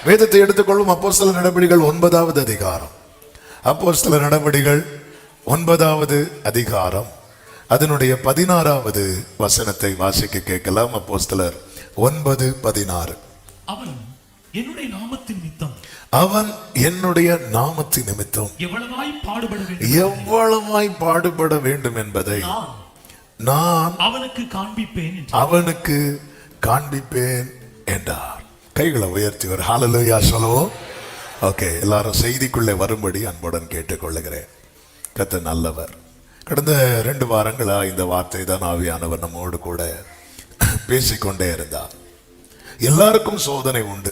வேதத்தை எடுத்துக்கொள்ளும். அப்போஸ்தலர் நடபடிகள் 9வது அதிகாரம். அப்போஸ்தலர் நடபடிகள் 9வது அதிகாரம் அதனுடைய 16வது வசனத்தை வாசிக்க கேட்கலாம். அப்போஸ்தலர் 9:16. அவன் என்னுடைய நாமத்தின் நிமித்தம் எவ்வளவாய் பாடுபட வேண்டும் என்பதை நான் அவனுக்கு காண்பிப்பேன் என்றார். கைகளை உயர்த்தி ஒரு ஹல்லேலூயா சொல்லுவோம். ஓகே, எல்லாரும் செய்திக்குள்ளே வரும்படி அன்புடன் கேட்டுக்கொள்ளுகிறேன். கர்த்தர் நல்லவர். கடந்த 2 வாரங்களா இந்த வார்த்தை தான் ஆவியானவர் நம்மோடு கூட பேசிக்கொண்டே இருந்தார். எல்லாருக்கும் சோதனை உண்டு.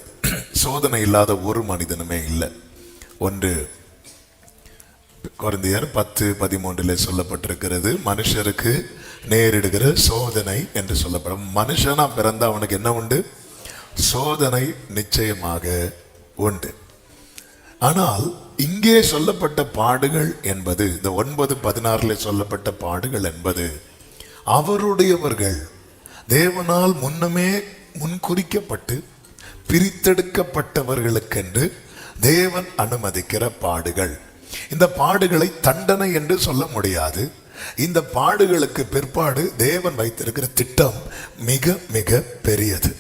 சோதனை இல்லாத ஒரு மனிதனுமே இல்லை. 1 கொரிந்தியர் 10:13 சொல்லப்பட்டிருக்கிறது, மனுஷருக்கு நேரிடுகிற சோதனை என்று சொல்லப்படும். மனுஷனா பிறந்த அவனுக்கு என்ன உண்டு? சோதனை நிச்சயமாக உண்டு. ஆனால் இங்கே சொல்லப்பட்ட பாடுகள் என்பது, இந்த 9:16 சொல்லப்பட்ட பாடுகள் என்பது அவருடையவர்கள் தேவனால் முன்னமே முன்குறிக்கப்பட்டு பிரித்தெடுக்கப்பட்டவர்களுக்கென்று தேவன் அனுமதிக்கிற பாடுகள். இந்த பாடுகளை தண்டனை என்று சொல்ல முடியாது. இந்த பாடுகளுக்கு பிற்பாடு தேவன் வைத்திருக்கிற திட்டம் மிக மிக பெரியது.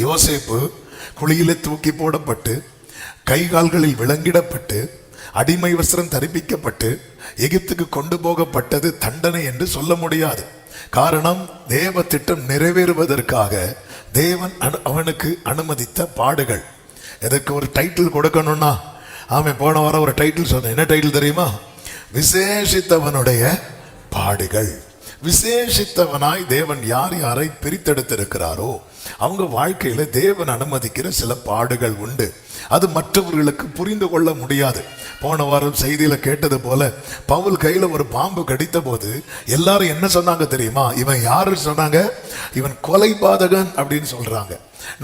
யோசேப்பு குழியிலே தூக்கி போடப்பட்டு கை கால்களில் விலங்கிடப்பட்டு அடிமை வஸ்திரம் தரிப்பிக்கப்பட்டு எகிப்துக்கு கொண்டு போகப்பட்டது தண்டனை என்று சொல்ல முடியாது. காரணம், தேவ திட்டம் நிறைவேறுவதற்காக தேவன் அவனுக்கு அனுமதித்த பாடுகள். எதற்கு ஒரு டைட்டில் கொடுக்கணும்னா, அவன் போன வாரம் ஒரு டைட்டில் சொன்னேன். என்ன டைட்டில் தெரியுமா? விசேஷித்தவனுடைய பாடுகள். விசேஷித்தவனாய் தேவன் யார் யாரை பிரித்தெடுத்திருக்கிறாரோ அவங்க வாழ்க்கையில தேவன் அனுமதிக்கிற சில பாடுகள் உண்டு. அது மற்றவர்களுக்கு புரிந்து கொள்ள முடியாது. போன வாரம் செய்தியில கேட்டது போல பவுல் கையில ஒரு பாம்பு கடித்த போது எல்லாரும் என்ன சொன்னாங்க தெரியுமா? இவன் யாரு சொன்னாங்க? இவன் கொலைபாதகன் அப்படின்னு சொல்றாங்க.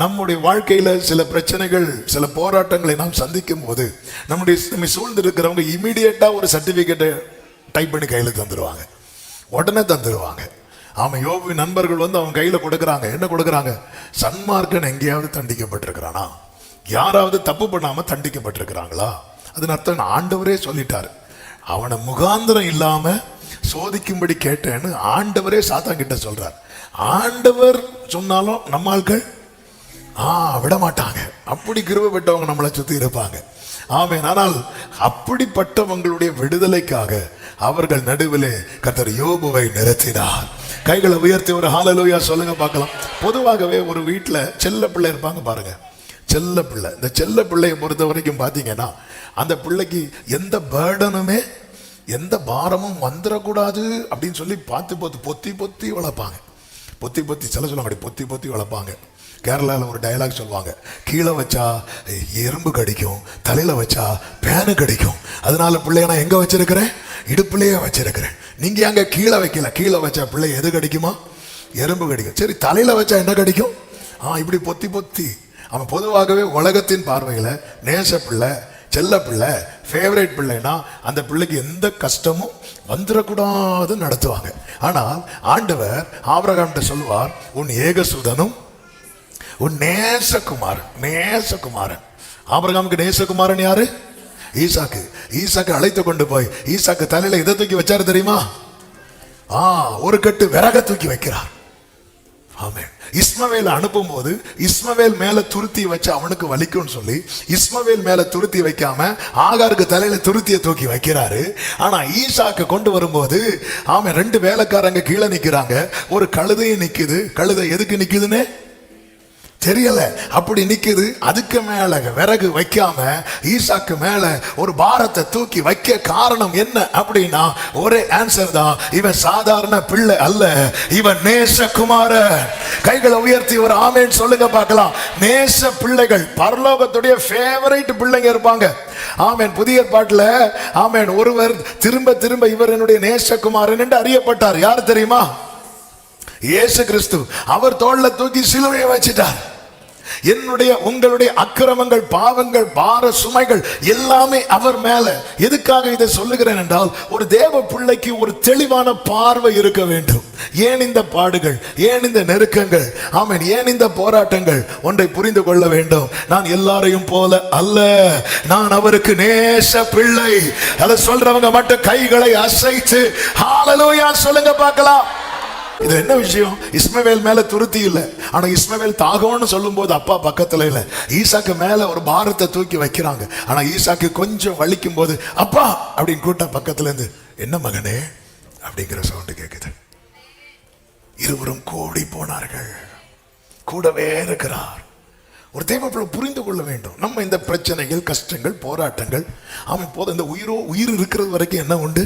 நம்முடைய வாழ்க்கையில சில பிரச்சனைகள், சில போராட்டங்களை நாம் சந்திக்கும் போது நம்ம சூழ்ந்திருக்கிறவங்க இமீடியட்டா ஒரு சர்டிபிகேட்டை டைப் பண்ணி கையில தந்துருவாங்க, உடனே தந்துருவாங்க. அவன் யோபு நண்பர்கள் வந்து அவன் கையில கொடுக்கறாங்க. என்ன கொடுக்கறாங்க? சன்மார்க்கன் எங்கேயாவது தண்டிக்கப்பட்டிருக்கிறானா? யாராவது தப்பு பண்ணாம தண்டிக்கப்பட்டிருக்கிறாங்களா? அதன் அர்த்தம் ஆண்டவரே சொல்லிட்டாரு. அவனை முகாந்திரம் இல்லாம சோதிக்கும்படி கேட்டேன்னு ஆண்டவரே சாத்தான் கிட்ட சொல்றார். ஆண்டவர் சொன்னாலும் நம்ம ஆட்கள் விட மாட்டாங்க. அப்படி கிருபை பெற்றவங்க நம்மளை சுத்தி இருப்பாங்க. ஆமென். ஆனால் அப்படிப்பட்டவங்களுடைய விடுதலைக்காக அவர்கள் நடுவிலே கர்த்தர் யோபுவை நிறுத்தினார். கைகளை உயர்த்தி ஒரு ஹல்லேலூயா சொல்லுங்க பார்க்கலாம். பொதுவாகவே ஒரு வீட்டில் செல்ல பிள்ளை இருப்பாங்க பாருங்க. செல்ல பிள்ளை, இந்த செல்ல பிள்ளையை பொறுத்த வரைக்கும் பார்த்தீங்கன்னா அந்த பிள்ளைக்கு எந்த பேர்டனுமே எந்த பாரமும் வந்துடக்கூடாது அப்படின்னு சொல்லி பொத்தி பொத்தி வளர்ப்பாங்க. பொத்தி பொத்தி சில சொல்லுவாங்க, அப்படி பொத்தி பொத்தி வளர்ப்பாங்க. கேரளாவில் ஒரு டயலாக் சொல்லுவாங்க, கீழே வச்சா எறும்பு கடிக்கும், தலையில வச்சா பேனு கடிக்கும். அதனால பிள்ளைய நான் எங்க வச்சிருக்கிறேன்? இடுப்புலையே வச்சிருக்கிறேன். நீங்க அங்க கீழே வைக்கல. கீழே வச்சா பிள்ளை எது கடிக்குமா? எறும்பு கடிக்கும். சரி, தலையில வச்சா என்ன கடிக்கும்? இப்படி பொத்தி பொத்தி. அவன் பொதுவாகவே உலகத்தின் பார்வையில நேச பிள்ளை, செல்ல பிள்ளை, ஃபேவரேட் பிள்ளைனா அந்த பிள்ளைக்கு எந்த கஷ்டமும் வந்துடக்கூடாதுன்னு நடத்துவாங்க. ஆனால் ஆண்டவர் ஆபிரகாம்கிட்ட சொல்லுவார், உன் ஏகசுதனும் உன் நேசகுமாரன். ஆபிரகாமுக்கு நேசகுமாரன் யாரு? ஈசாக்கு. ஈசாக்கு அழைத்து கொண்டு போய் ஈசாக்கு தலையில எதை தூக்கி வச்சாரு தெரியுமா? ஒரு கட்டு விறக தூக்கி வைக்கிறார். ஆமென். இஸ்மவேல் அனுப்பும் போது இஸ்மவேல் மேல துருத்தி வச்சு அவனுக்கு வலிக்கும்னு சொல்லி இஸ்மவேல் மேல துருத்தி வைக்காம ஆகாருக்கு தலையில துருத்தியை தூக்கி வைக்கிறாரு. ஆனா ஈசாக்கு கொண்டு வரும்போது 2 வேலைக்காரங்க கீழே நிக்கிறாங்க. ஒரு கழுதையும் நிக்குது. கழுதை எதுக்கு நிக்குதுன்னு தெரியல, அப்படி நிக்குது. அதுக்கு மேல விறகு வைக்காம ஈசாக்கு மேல ஒரு பாரத்தை தூக்கி வைக்க காரணம் என்ன அப்படின்னா ஒரே ஆன்சர் தான், இவன் சாதாரண பிள்ளை அல்ல, இவன் நேசகுமாரன். கைகளை உயர்த்தி ஒரு ஆமென் சொல்லுங்க பார்க்கலாம். நேச பிள்ளைகள் பரலோகத்துடைய ஃபேவரைட் பிள்ளைங்க இருப்பாங்க. ஆமென். புதிய பாட்டுல ஆமென், ஒருவர் திரும்ப திரும்ப இவர் என்னுடைய நேசகுமாரன் என்று அறியப்பட்டார். யார் தெரியுமா? இயேசு கிறிஸ்து. அவர் தோள்ல தூக்கி சிலுவையை வச்சிட்டார். என்னுடைய உங்களுடைய அக்கிரமங்கள், பாவங்கள், பார சுமைகள் எல்லாமே அவர் மேல. எதுக்காக இதை சொல்லுகிறேன் என்றால், ஒரு தேவ பிள்ளைக்கு ஒரு தெளிவான பார்வை இருக்க வேண்டும். ஏன் இந்த பாடுகள், ஏன் இந்த நெருக்கங்கள், ஆமென், ஏன் இந்த போராட்டங்கள்? ஒன்றை புரிந்து கொள்ள வேண்டும். நான் எல்லாரையும் போல அல்ல, நான் அவருக்கு நேச பிள்ளை. அதை சொல்றவங்க மட்டும் கைகளை அசைத்து ஹல்லேலூயா சொல்லுங்க பார்க்கலாம். இது என்ன விஷயம்? இஸ்மவேல் மேல துருத்தி இல்ல, ஆனா இஸ்மவேல் தாகம்னு சொல்லும் போது அப்பா பக்கத்துல இல்ல. ஈசாக்கு மேல ஒரு பாரத்தை தூக்கி வைக்கிறாங்க, ஆனா ஈசாக்கு கொஞ்சம் வலிக்கும் போது அப்பா அப்படின்னு கூட்டா பக்கத்துல இருந்து, என்ன மகனே அப்படிங்கிற சவுண்ட் கேக்குது. இருவரும் கூடி போனார்கள், கூடவே இருக்கிறார். ஒரு தேவப்பிள்ளை புரிந்து கொள்ள வேண்டும். நம்ம இந்த பிரச்சனைகள், கஷ்டங்கள், போராட்டங்கள், அவன் போதும். இந்த உயிர் இருக்கிறது வரைக்கும் என்ன உண்டு?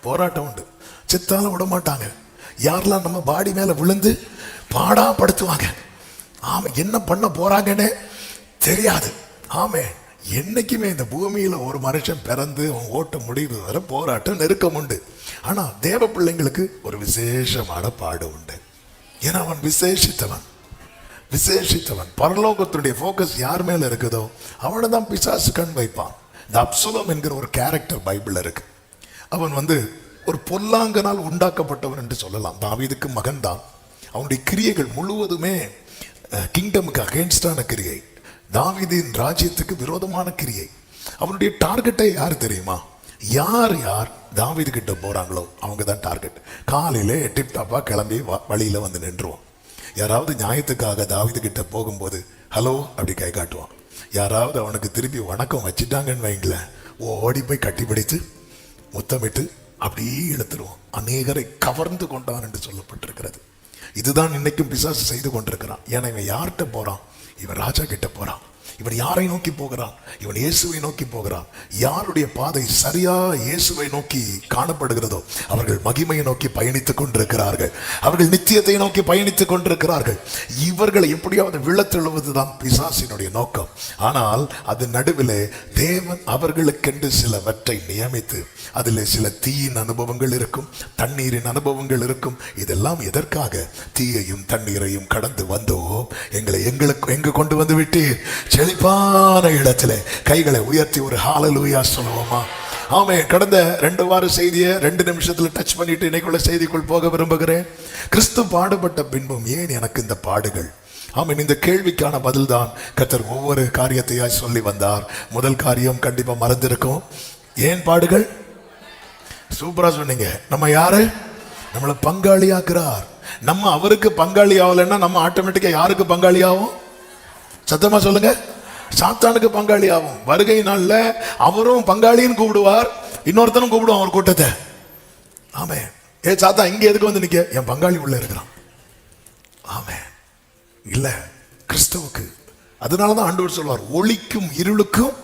போராட்டம் உண்டு. செத்தாலும் விட மாட்டாங்க. யாரெல்லாம் நம்ம பாடி மேல விழுந்து பாடாப்படுத்துவாங்க, ஆமா, என்ன பண்ண போறாங்கன்னு தெரியாது. ஆமே, என்னைக்குமே இந்த பூமியில ஒரு மனுஷன் பிறந்து அவன் ஓட்ட முடிவு வர போராட்டம், நெருக்கம் உண்டு. ஆனா தேவ பிள்ளைங்களுக்கு ஒரு விசேஷமான பாடு உண்டு. ஏன்னா அவன் விசேஷித்தவன். பரலோகத்துடைய போக்கஸ் யார் மேல இருக்குதோ அவனை தான் பிசாசு கண் வைப்பான். இந்த அப்சலோம் என்கிற ஒரு கேரக்டர் பைபிள்ல இருக்கு. அவன் ஒரு பொல்லாங்கனால் உண்டாக்கப்பட்டவன் என்று சொல்லலாம். தாவீதுக்கு மகன் தான். அவனுடைய கிரியைகள் முழுவதுமே கிங்டமுக்கு அகைன்ஸ்டான கிரியை, தாவீதின் ராஜ்யத்துக்கு விரோதமான கிரியை. அவனுடைய டார்கெட்டை யார் தெரியுமா? யார் தாவீது கிட்ட போறாங்களோ அவங்க தான் டார்கெட். காலையில டிப்டாப்பா கிளம்பி வழியில வந்து நின்றுவான். யாராவது நியாயத்துக்காக தாவீது கிட்ட போகும்போது ஹலோ அப்படி கை காட்டுவான். யாராவது அவனுக்கு திருப்பி வணக்கம் வச்சுட்டாங்கன்னு வைங்களேன், ஓடி போய் கட்டிப்பிடித்து முத்தமிட்டு அப்படியே இழுத்துருவான். அநேகரை கவர்ந்து கொண்டான் என்று சொல்லப்பட்டிருக்கிறது. இதுதான் இன்னைக்கும் பிசாசு செய்து கொண்டிருக்கிறான். ஏன்னா இவன் யார்கிட்ட போறான்? இவன் ராஜா கிட்ட போறான். இவன் யாரை நோக்கி போகிறான்? இவன் இயேசுவை நோக்கி போகிறான். யாருடைய பாதை சரியா இயேசுவை நோக்கி காணப்படுகிறதோ அவர்கள் மகிமையை நோக்கி பயணித்துக் கொண்டிருக்கிறார்கள். அவர்கள் நித்தியத்தை நோக்கி பயணித்துக் கொண்டிருக்கிறார்கள். இவர்களை எப்படியாவது விழத்தெழுவதுதான் பிசாசினுடைய நோக்கம். ஆனால் அது நடுவிலே தேவன் அவர்களுக்கென்று சிலவற்றை நியமித்து, அதில் சில தீயின் அனுபவங்கள் இருக்கும், தண்ணீரின் அனுபவங்கள் இருக்கும். இதெல்லாம் எதற்காக? தீயையும் தண்ணீரையும் கடந்து வந்தோம், எங்களுக்கு கொண்டு வந்து விட்டீர். செழிப்பான இடத்துல கைகளை உயர்த்தி ஒரு ஹல்லேலூயா சொல்லுவோமா? ஆமே. கடந்த 2 வார செய்தியை 2 நிமிஷத்துல டச் பண்ணிட்டு இன்னைக்குள்ள செய்திக்குள் போக விரும்புகிறேன். கிறிஸ்து பாடுபட்ட பின்பும் ஏன் எனக்கு இந்த பாடுகள்? ஆமீன். இந்த கேள்விக்கான பதில் தான் கர்த்தர் ஒவ்வொரு காரியத்தையா சொல்லி வந்தார். முதல் காரியம் கண்டிப்பா மறந்திருக்கும். ஏன் பாடுகள்? சூப்பரா சொன்னீங்க. நம்ம யாரு? நம்மளை பங்காளியாக்குறார். நம்ம அவருக்கு பங்காளி ஆகலைன்னா நம்ம ஆட்டோமேட்டிக்கா யாருக்கு பங்காளி ஆகும்? சத்தமா சொல்லுங்க. சாத்தானுக்கு பங்காளி ஆகும். வருகை நாள்ல அவரும் பங்காளின்னு கூப்பிடுவார், இன்னொருத்தனும் கூப்பிடுவான் ஒரு கூட்டத்தை. ஆமே. ஏ சாத்தா இங்க எதுக்கு வந்து நிக்க? என் பங்காளி உள்ள இருக்கிறான். ஆமே. இல்ல, கிறிஸ்துவுக்கு. அதனாலதான் ஆண்டவர் சொல்வார், ஒளிக்கும் இருளுக்கும்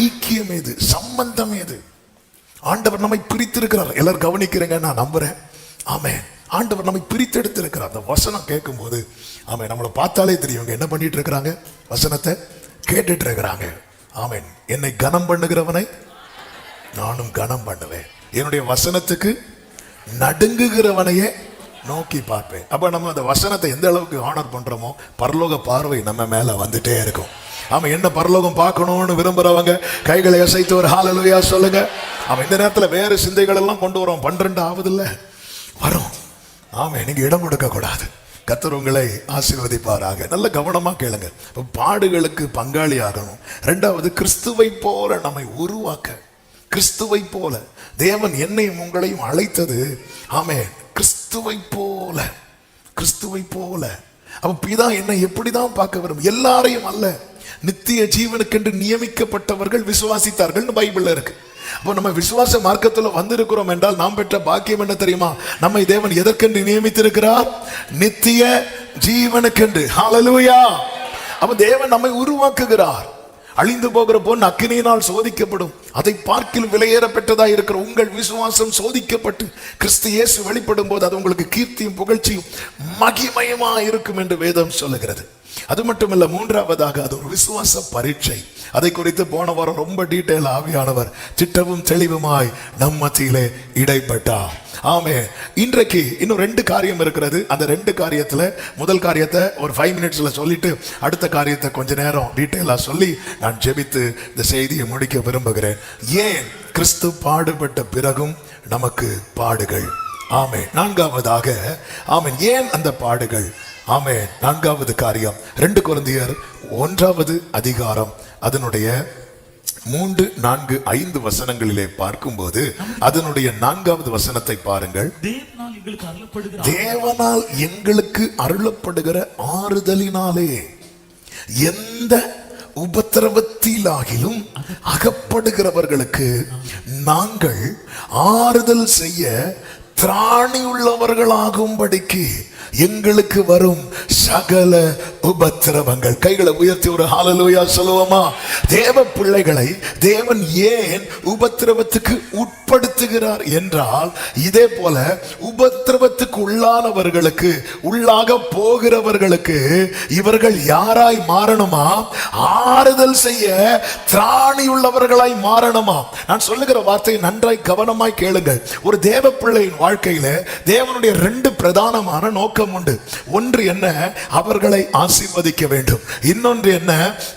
ஐக்கியம் ஏது, சம்பந்தம் ஏது? ஆண்டவர் நம்மை பிரித்திருக்கிறார். எல்லாரும் கவனிக்கிறேங்க, நான் நம்புறேன். ஆமே. ஆண்டவர் நம்மை பிரித்தெடுத்து இருக்கிறார். அந்த வசனம் கேட்கும் போது ஆமே, நம்மளை பார்த்தாலே தெரியும் என்ன பண்ணிட்டு இருக்கிறாங்க. வசனத்தை கேட்டுட்டு இருக்கிறாங்க. ஆமேன். என்னை கனம் பண்ணுகிறவனை நானும் கனம் பண்ணுவேன், என்னுடைய வசனத்துக்கு நடுங்குகிறவனையே நோக்கி பார்ப்பேன். அப்ப நம்ம அந்த வசனத்தை எந்த அளவுக்கு ஆனர் பண்றோமோ பரலோக பார்வை நம்ம மேல வந்துட்டே இருக்கும். ஆமா, என்ன பரலோகம் பார்க்கணும்னு விரும்புறவங்க கைகளை அசைத்து ஒரு ஹல்லேலூயா சொல்லுங்க. அவன் இந்த நேரத்துல வேற சிந்தைகள் எல்லாம் கொண்டு வரோம். 12 ஆவதில்ல வரும். ஆமா, நீங்க இடம் கொடுக்க கூடாது. கர்த்தர் உங்களை ஆசீர்வதிப்பாராக. நல்ல கவனமா கேளுங்க. பாடுகளுக்கு பங்காளி ஆகணும். 2வது, கிறிஸ்துவை போல நம்மை உருவாக்க. கிறிஸ்துவை போல தேவன் என்னையும் உங்களையும் அழைத்தது. ஆமே, கிறிஸ்துவை போல. கிறிஸ்துவை போல. அப்ப பிதா என்னை எப்படிதான் பார்க்க வரும்? எல்லாரையும் அல்ல, நித்திய ஜீவனுக்கென்று நியமிக்கப்பட்டவர்கள் விசுவாசித்தார்கள் பைபிள்ல இருக்கு. அப்போ நம்ம விசுவாச மார்க்கத்துல வந்திருக்கிறோம் என்றால் நாம் பெற்ற பாக்கியம் என்ன தெரியுமா? நம்மை தேவன் எதற்கென்று நியமித்திருக்கிறார்? நித்திய ஜீவனுக்கென்று. ஹல்லேலூயா. அப்ப தேவன் நம்மை உருவாக்குகிறார். அழிந்து போகிற பொன் அக்கினியினால் சோதிக்கப்படும், அதை பார்க்கில் விலையேற பெற்றதா இருக்கிற உங்கள் விசுவாசம் சோதிக்கப்பட்டு கிறிஸ்து இயேசு வெளிப்படும் போது அது உங்களுக்கு கீர்த்தியும் புகழ்ச்சியும் மகிமையுமா இருக்கும் என்று வேதம் சொல்லுகிறது. அது மட்டுமல்ல, மூன்றாவதாக அது ஒரு விசுவாச பரீட்சை. அதை குறித்து போன வாரம் ரொம்ப டீட்டெயில் ஆவியானவர் திட்டமும் தெளிவுமாய் நம் மத்தியிலே இடைப்பட்டார். ஆமே. இன்றைக்கு இன்னும் 2 காரியம் இருக்கிறது. அந்த 2 காரியத்துல முதல் காரியத்தை ஒரு 5 மினிட்ஸ்ல சொல்லிட்டு அடுத்த காரியத்தை கொஞ்ச நேரம் டீட்டெயிலா சொல்லி நான் ஜெபித்து இந்த செய்தியை முடிக்க விரும்புகிறேன். ஏன் கிறிஸ்து பாடுபட்ட பிறகும் நமக்கு பாடுகள்? ஆமே. நான்காவதாக, ஆமென், ஏன் அந்த பாடுகள்? ஆமே. நான்காவது காரியம் 2 கொரிந்தியர் 1வது அதிகாரம் அதனுடைய 3, 4, 5 வசனங்களிலே பார்க்கும்போது அதனுடைய 4வது வசனத்தை பாருங்கள். தேவனால் எங்களுக்கு அருளப்படுகிற ஆறுதலினாலே எந்த உபத்திரவத்திலாகிலும் அகப்படுகிறவர்களுக்கு நாங்கள் ஆறுதல் செய்ய திராணி உள்ளவர்களாகும்படிக்கு எங்களுக்கு வரும் சகல உபத்திரவங்கள். கைகளை உயர்த்தி ஒரு ஹல்லேலூயா சொல்லுவோமா? தேவ பிள்ளைகளை தேவன் ஏன் உபத்திரவத்துக்கு உட்படுத்துகிறார் என்றால், இதே போல உபத்திரவத்துக்கு உள்ளானவர்களுக்கு, உள்ளாக போகிறவர்களுக்கு இவர்கள் யாராய் மாறணுமா? ஆறுதல் செய்ய திராணி உள்ளவர்களாய் மாறணுமா? நான் சொல்லுகிற வார்த்தையை நன்றாய் கவனமாய் கேளுங்கள். ஒரு தேவ பிள்ளையின் வாழ்க்கையில தேவனுடைய 2 பிரதானமான நோக்கம் உண்டு. ஒன்று என்ன? அவர்களை ஆசீர்வதிக்க வேண்டும். இன்னொன்று என்ன?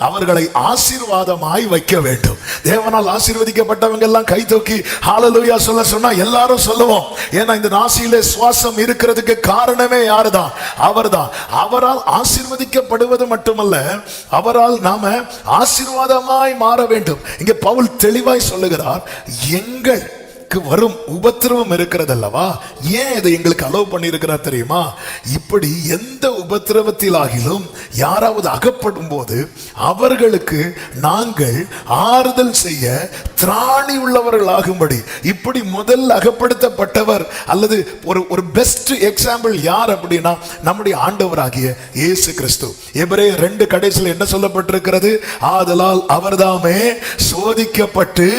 அவர்களை ஆசீர்வாதமாய் வைக்க வேண்டும். தேவனால் ஆசீர்வதிக்கப்பட்டவங்க எல்லாம் கை தூக்கி ஹல்லேலூயா சொல்ல சொன்னா எல்லாரும் சொல்லுவோம். ஏன்னா இந்த நாசியிலே சுவாசம் இருக்கிறதுக்கு காரணமே யாருதான்? அவர்தான். அவரால் ஆசீர்வதிக்கப்படுவது மட்டுமல்ல, அவரால் நாம ஆசீர்வாதமாய் மாற வேண்டும். இங்க பவுல் தெளிவாய் சொல்லுகிறார், எங்கள் வரும் உபத்திரவம் இருக்கிறது அல்லவா, ஏன் இதை எங்களுக்கு அலோவ் பண்ணி இருக்கிறார் தெரியுமா? இப்படி எந்த உபத்திரவத்திலாகிலும் யாராவது அகப்படும் போது அவர்களுக்கு நாங்கள் ஆறுதல் செய்ய திராணி உள்ளவர்களாகும்படி. இப்படி முதல் அகப்படுத்தப்பட்டவர் அல்லது ஒரு பெஸ்ட் எக்ஸாம்பிள் யார் அப்படின்னா நம்முடைய ஆண்டவராகிய இயேசு கிறிஸ்து. எபிரேயர் 2 கடைசியில் என்ன சொல்லப்பட்டிருக்கிறது? ஆதலால் அவர்தாமே சோதிக்கப்பட்டு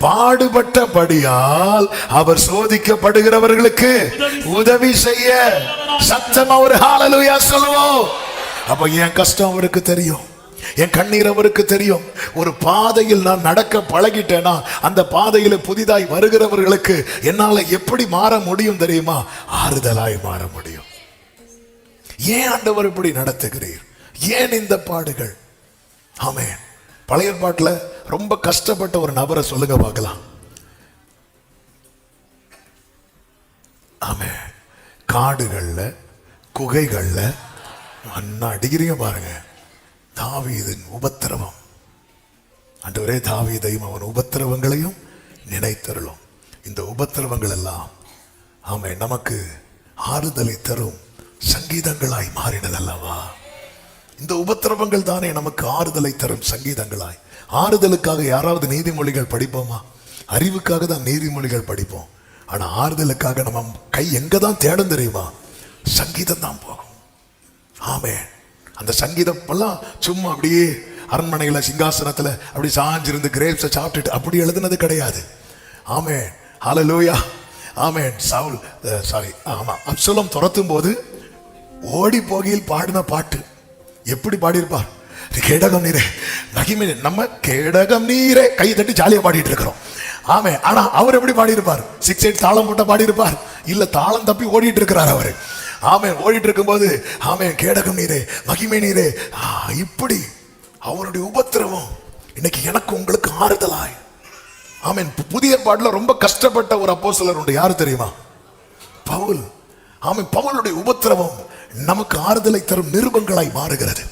பாடுபட்டபடியால் அவர் சோதிக்கப்படுகிறவர்களுக்கு உதவி செய்ய. சத்தமா ஒரு ஹல்லேலூயா சொல்லுவோம். அப்ப என் கஷ்டம் அவருக்கு தெரியும், என் கண்ணீர் அவருக்கு தெரியும். ஒரு பாதையில் நான் நடக்க பழகிட்டேனா அந்த பாதையில புதிதாய் வருகிறவர்களுக்கு என்னால எப்படி மாற முடியும் தெரியுமா? ஆறுதலாய் மாற முடியும். ஏன் ஆண்டவர் இப்படி நடத்துகிறீர்? ஏன் இந்த பாடுகள்? ஆமென். பழைய பாட்டுல ரொம்ப கஷ்டப்பட்ட ஒரு நபரை சொல்லுங்க பார்க்கலாம். ஆமென். காடுகள்ல குகைகள்ல அண்ணா அடிக்கிறீங்க பாருங்க. தாவீதின் உபத்திரவம். ஆண்டவரே, தாவீதையும் அவன் உபத்திரவங்களையும் நினைத்தருளும். இந்த உபத்திரவங்கள் எல்லாம் ஆமென் நமக்கு ஆறுதலை தரும் சங்கீதங்களாய் மாறினதல்லவா? இந்த உபத்திரவங்கள் தானே நமக்கு ஆறுதலை தரும் சங்கீதங்களாய். ஆறுதலுக்காக யாராவது நீதிமொழிகள் படிப்போமா? அறிவுக்காக தான் நீதிமொழிகள் படிப்போம். ஆனா ஆறுதலுக்காக நம்ம கை எங்க தான் தேடும் தெரியுமா? சங்கீதம் தான் போகும். ஆமென். அந்த சங்கீதம் எல்லாம் சும்மா அப்படியே அரண்மனையில சிங்காசனத்துல அப்படி சாஞ்சிருந்து கிரேப்ஸை சாப்பிட்டுட்டு அப்படி எழுதுனது கிடையாது. ஆமென். ஹல்லேலூயா. ஆமென். சவுல் அப்சலோம் துரத்தும் போது ஓடி போகையில் பாடின பாட்டு எப்படி பாடியிருப்பார்? கேடகம் நீரே மகிமை, நம்ம கேடகம் நீரே கை தட்டி ஜாலியா பாடிட்டு இருக்கிறோம். ஆமே. ஆனா அவர் எப்படி பாடி இருப்பார்? 6/8 தாளம் போட்ட பாடி இருப்பார்? இல்ல, தாளம் தப்பி ஓடிட்டு இருக்கிறார் அவரு. ஆமே. ஓடிட்டு இருக்கும்போது ஆமே கேடகம் நீரே மகிமை நீரே. இப்படி அவருடைய உபத்திரவம் இன்னைக்கு எனக்கு உங்களுக்கு ஆறுதலாய். ஆமென். புதிய ஏற்பாட்டுல ரொம்ப கஷ்டப்பட்ட ஒரு அப்போஸ்தலர் உண்டு. யாரு தெரியுமா? பவுல். ஆமென். பவுலுடைய உபத்திரவம் நமக்கு ஆறுதலை தரும் நிருபங்களாய் மாறுகிறது.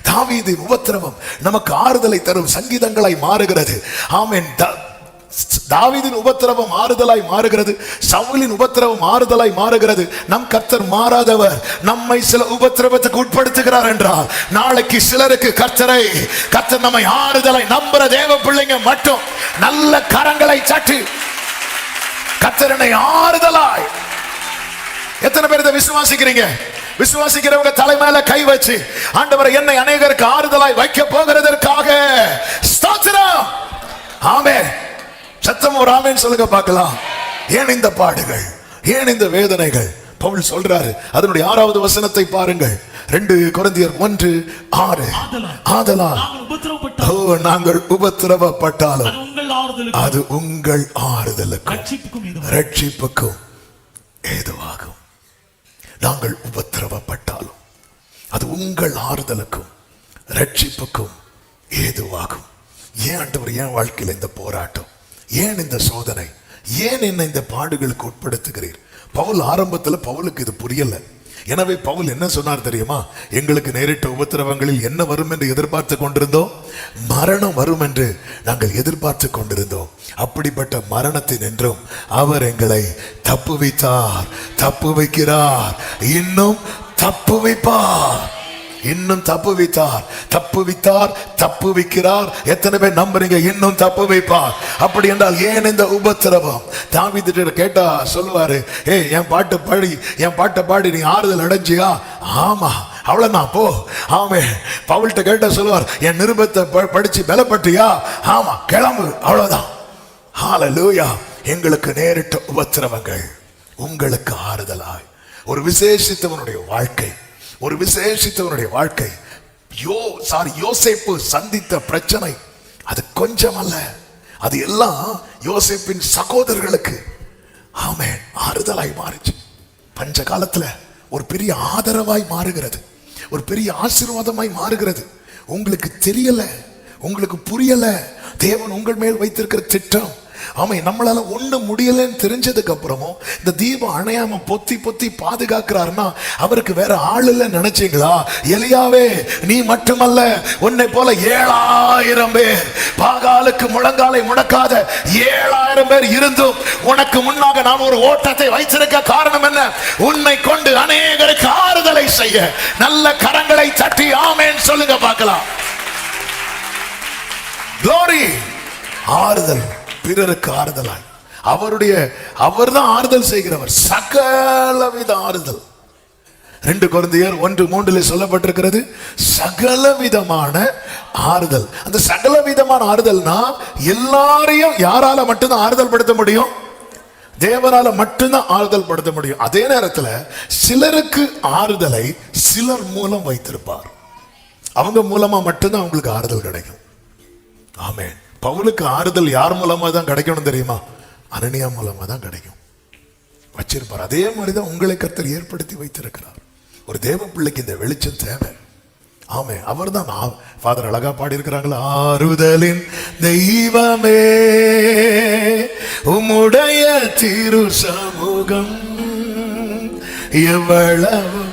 தாவீதின் உபத்திரவம் நமக்கு ஆறுதலை தரும் சங்கீதங்களாய் மாறுகிறது. ஆமென். தாவீதின் உபத்திரவம் ஆறுதலாய் மாறுகிறது. சவுலின் உபத்திரவம் ஆறுதலாய் மாறுகிறது. நம் கர்த்தர் மாறாதவர். நம்மை சில உபத்திரவத்துக்கு உட்படுத்துகிறார் என்றால் நாளைக்கு சிலருக்கு கர்த்தர் நம்மை ஆறுதலாய் நம்புற தேவ பிள்ளைங்க மட்டும் நல்ல கரங்களை சாட்டி கர்த்தர் என்னை ஆறுதலாய். எத்தனை பேர் இதை விசுவாசிக்கிறீங்க? விசுவாசிக்கிறவங்க தலைமையில கை வச்சு, ஆண்டவரை என்னை அநேகருக்கு ஆறுதலாய் வைக்க போகிறதற்காக ஸ்தோத்திரம். ஆமென். சத்தம் ஒரு ஆமென் சொல்லுங்க பார்க்கலாம். ஏன் இந்த பாடுகள்? ஏன் இந்த வேதனைகள்? பவுல் சொல்றாரு. அதனுடைய 6வது வசனத்தை பாருங்கள். 2 கொரிந்தியர் 1:6. ஆதலால் நாங்கள் உபத்திரவப்பட்டாலும் அது உங்கள் ஆறுதலுக்கும் ரட்சிப்புக்கும் ஏதுவாகும். நாங்கள் உபத்திரவப்பட்டாலும் அது உங்கள் ஆறுதலுக்கும் ரட்சிப்புக்கும் ஏதுவாகும். ஏன் ஆண்டவர், ஏன் வாழ்க்கையில் இந்த போராட்டம், ஏன் இந்த சோதனை, ஏன் என்ன இந்த பாடுகளுக்கு உட்படுத்துகிறீர்? பவுல் ஆரம்பத்தில் பவுலுக்கு இது புரியல. எனவே பவுல் என்ன சொன்னார் தெரியுமா? எங்களுக்கு நேரிட்ட உபத்திரவங்களில் என்ன வரும் என்று எதிர்பார்த்து கொண்டிருந்தோம்? மரணம் வரும் என்று நாங்கள் எதிர்பார்த்து கொண்டிருந்தோம். அப்படிப்பட்ட மரணத்தின் என்றும் அவர் எங்களை தப்புவித்தார், தப்பு வைக்கிறார், இன்னும் தப்பு வைப்பார், இன்னும் தப்பு வைத்தார், தப்பு வைத்தார், தப்பு வைக்கிறார். எத்தனை பேர் நம்புறீங்க? இன்னும் தப்பு வைப்பார். அப்படி என்றால் ஏன் இந்த உபத்திரவம்? தாவீது கேட்டா சொல்லுவாரு, என் பாட்டை பாடி நீ ஆறுதல் அடைஞ்சியா? ஆமா, அவ்வளவுதான், போ. ஆமே. பவுல்கிட்ட கேட்டா சொல்லுவார், என் நிருபத்தை படிச்சு பலப்பட்டியா? ஆமா, கிளம்பு, அவ்வளவுதான். ஹல்லேலூயா. எங்களுக்கு நேரிட்ட உபத்திரவங்கள் உங்களுக்கு ஆறுதலாய். ஒரு விசேஷித்தவனுடைய வாழ்க்கை, ஒரு விசேஷித்தவனுடைய வாழ்க்கை. யோசேப்பு சந்தித்த பிரச்சனை அது கொஞ்சம் அல்ல, அது எல்லாம் யோசேப்பின் சகோதரர்களுக்கு ஆமென் ஆறுதலாய் மாறிச்சு. பஞ்ச காலத்துல ஒரு பெரிய ஆதரவாய் மாறுகிறது, ஒரு பெரிய ஆசீர்வாதமாய் மாறுகிறது. உங்களுக்கு தெரியல, உங்களுக்கு புரியல தேவன் உங்கள் மேல் வைத்திருக்கிற திட்டம். ஆமா, நம்மளால ஒண்ணு முடியலன்னு தெரிஞ்சதுக்கு அப்புறமும் இந்த தீபம் அணையாம பொத்தி பொத்தி பாதுகாக்கிறாருன்னா அவருக்கு வேற ஆள் இல்ல நினைச்சீங்களா? எலியாவே, நீ மட்டுமல்ல, உன்னை போல 7000 பேர், பாகாலுக்கு முழங்காலை முடக்காத 7000 பேர் இருந்தும் உனக்கு முன்னாக நான் ஒரு ஓட்டத்தை வைத்திருக்க காரணம் என்ன? உன்னை கொண்டு அநேகருக்கு ஆறுதலை செய்ய. நல்ல கரங்களை தட்டி ஆமென் சொல்லுங்க பார்க்கலாம். Glory. ஆறுதல், பிறருக்கு ஆறுதலாய். அவர்தான் ஆறுதல் செய்கிறவர், சகலவித ஆறுதல். 2 கொரிந்தியர் 1:3 சொல்லப்பட்டிருக்கிறது, சகலவிதமான ஆறுதல். அந்த சகலவிதமான ஆறுதல்னா எல்லாரையும் யாரால மட்டும்தான் ஆறுதல் படுத்த முடியும்? தேவனால மட்டும்தான் ஆறுதல் படுத்த முடியும். அதே நேரத்தில் சிலருக்கு ஆறுதலை சிலர் மூலம் வைத்திருப்பார். அவங்க மூலமா மட்டும்தான் அவங்களுக்கு ஆறுதல் கிடைக்கும். ஆமென். பவுலுக்கு ஆறுதல் யார் மூலமா தான் கிடைக்கணும் தெரியுமா? அனனியா மூலமா தான் கிடைக்கும், வச்சிருப்பார். அதே மாதிரிதான் உங்களை கர்த்தர் ஏற்படுத்தி வைத்திருக்கிறார். ஒரு தேவ பிள்ளைக்கு இந்த வெளிச்சம் தேவை. ஆமே, அவர் தான். ஃபாதர் அழகா பாடி இருக்கிறாங்களா, ஆறுதலின் தெய்வமே உம்முடைய திரு சமூகம் எவ்வளவு.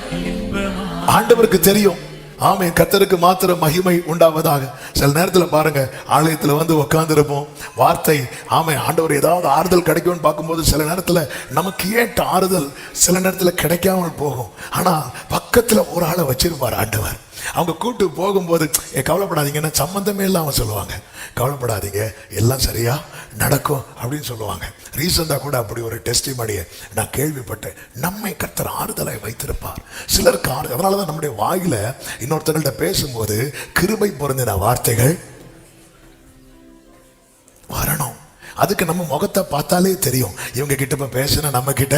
ஆண்டவருக்கு தெரியும். ஆமே, கர்த்தருக்கு மாத்திரம் மகிமை உண்டாவதாக. சில நேரத்தில் பாருங்க, ஆலயத்தில் வந்து உட்கார்ந்து இருப்போம், வார்த்தை ஆமே ஆண்டவர் ஏதாவது ஆறுதல் கிடைக்கும்னு பார்க்கும்போது சில நேரத்தில் நமக்கு ஏற்ற ஆறுதல் சில நேரத்தில் கிடைக்காமல் போகும். ஆனால் பக்கத்தில் ஒரு ஆளை வச்சிருப்பார் ஆண்டவர். அவங்க கூட்டு போகும்போது கவலைப்படாதீங்கன்னு சம்பந்தமே இல்லாமல் சொல்லுவாங்க, கவலைப்படாதீங்க எல்லாம் சரியா நடக்கும் அப்படின்னு சொல்லுவாங்க. ரீசெண்டாக கூட அப்படி ஒரு டெஸ்டிமனியை நான் கேள்விப்பட்டேன். நம்மை கர்த்தர் ஆறுதலை வைத்திருப்பார். சிலருக்கு அதனால தான் நம்முடைய வாயில இன்னொருத்தர்கள்ட்ட பேசும்போது கிருபை பொருந்தின வார்த்தைகள் வரணும். அதுக்கு நம்ம முகத்தை பார்த்தாலே தெரியும், இவங்க கிட்ட இப்ப பேசின நம்ம கிட்ட.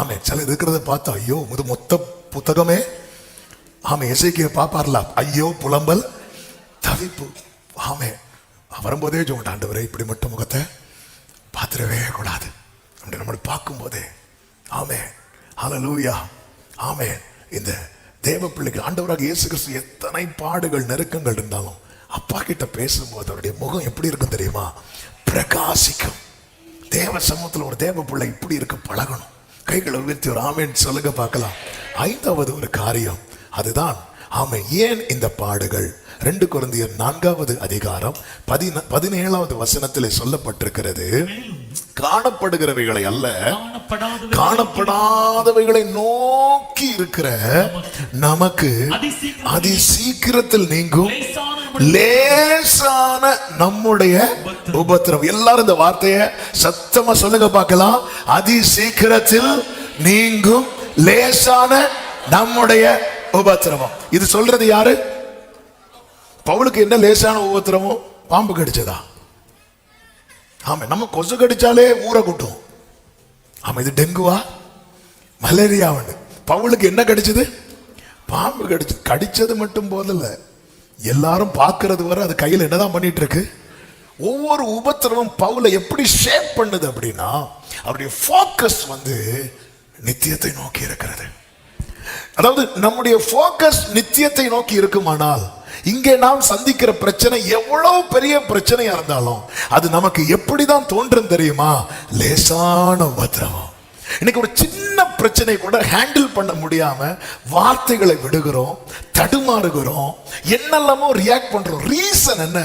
ஆமே, சில இருக்கிறத பார்த்தா ஐயோ இது மொத்த புத்தகமே. ஆமே, எசேக்கியா பாப்பார்ல, ஐயோ புலம்பல் தவிப்பு. ஆமே, வரும்போதே சொல்லிட்டு ஆண்டவரே இப்படி மட்டும் முகத்தை பார்த்துடவே கூடாது அப்படி நம்மளை பார்க்கும் போதே. ஆமே, ஹல்லேலூயா. ஆமே, இந்த தேவ பிள்ளைக்கு ஆண்டவராக இயேசு கிறிஸ்து எத்தனை பாடுகள் நெருக்கங்கள் இருந்தாலும் அப்பா கிட்ட பேசும்போது அவருடைய முகம் எப்படி இருக்கும் தெரியுமா? பிரகாசிக்கும். தேவ சமூகத்தில் ஒரு தேவ பிள்ளை இப்படி இருக்க பழகணும். கைகளை உயர்த்தி ஒரு ஆமேன் சொல்லுங்க பார்க்கலாம். 5வது ஒரு காரியம் அதுதான். ஆமே, ஏன் இந்த பாடுகள்? 2 கொரிந்தியர் 4வது அதிகாரம் 17வது வசனத்திலே சொல்லப்பட்டிருக்கிறது, காணப்படுகிறவைகளை அல்ல காணப்படாதவைகளை நோக்கி இருக்கிற நமக்கு அதி சீக்கிரத்தில் நீங்கும் லேசான நம்முடைய உபத்திரவம். எல்லாரும் இந்த வார்த்தையை சத்தமா சொல்லுங்க பார்க்கலாம். அதி சீக்கிரத்தில் நீங்கும் லேசான நம்முடைய உபத்திரவம். இது சொல்றது யாரு? பவுலுக்கு என்ன லேசான உபத்திரவம்? பாம்பு கடிச்சதா? ஆமா, நம்ம கொசு கடிச்சாலே ஊரை கூட்டும். ஆமா, இது டெங்குவா? மலேரியா உண்டு. பவுலுக்கு என்ன கடிச்சது? பாம்பு கடிச்சது. கடிச்சது மட்டும் போதல்ல, எல்லாரும் பார்க்கறது வரை அது கையில் என்னதான் பண்ணிட்டு இருக்கு. ஒவ்வொரு உபத்திரவம் பவுலை எப்படி ஷேப் பண்ணுது அப்படின்னா, அவருடைய ஃபோக்கஸ் நித்தியத்தை நோக்கி இருக்கிறது. அதாவது நம்முடைய ஃபோக்கஸ் நித்தியத்தை நோக்கி இருக்குமானால், இங்கே நாம் சந்திக்கிற பிரச்சனை எவ்வளவு பெரிய பிரச்சனையா இருந்தாலும் அது நமக்கு எப்படிதான் தோன்றும் தெரியுமா? லேசான உபத்திரவம். இன்னைக்கு ஒரு சின்ன பிரச்சனை கூட ஹேண்டில் பண்ண முடியாம வார்த்தைகளை விடுகிறோம், தடுமாறுகிறோம், என்னெல்லாமோ ரியாக்ட் பண்றோம். ரீசன் என்ன?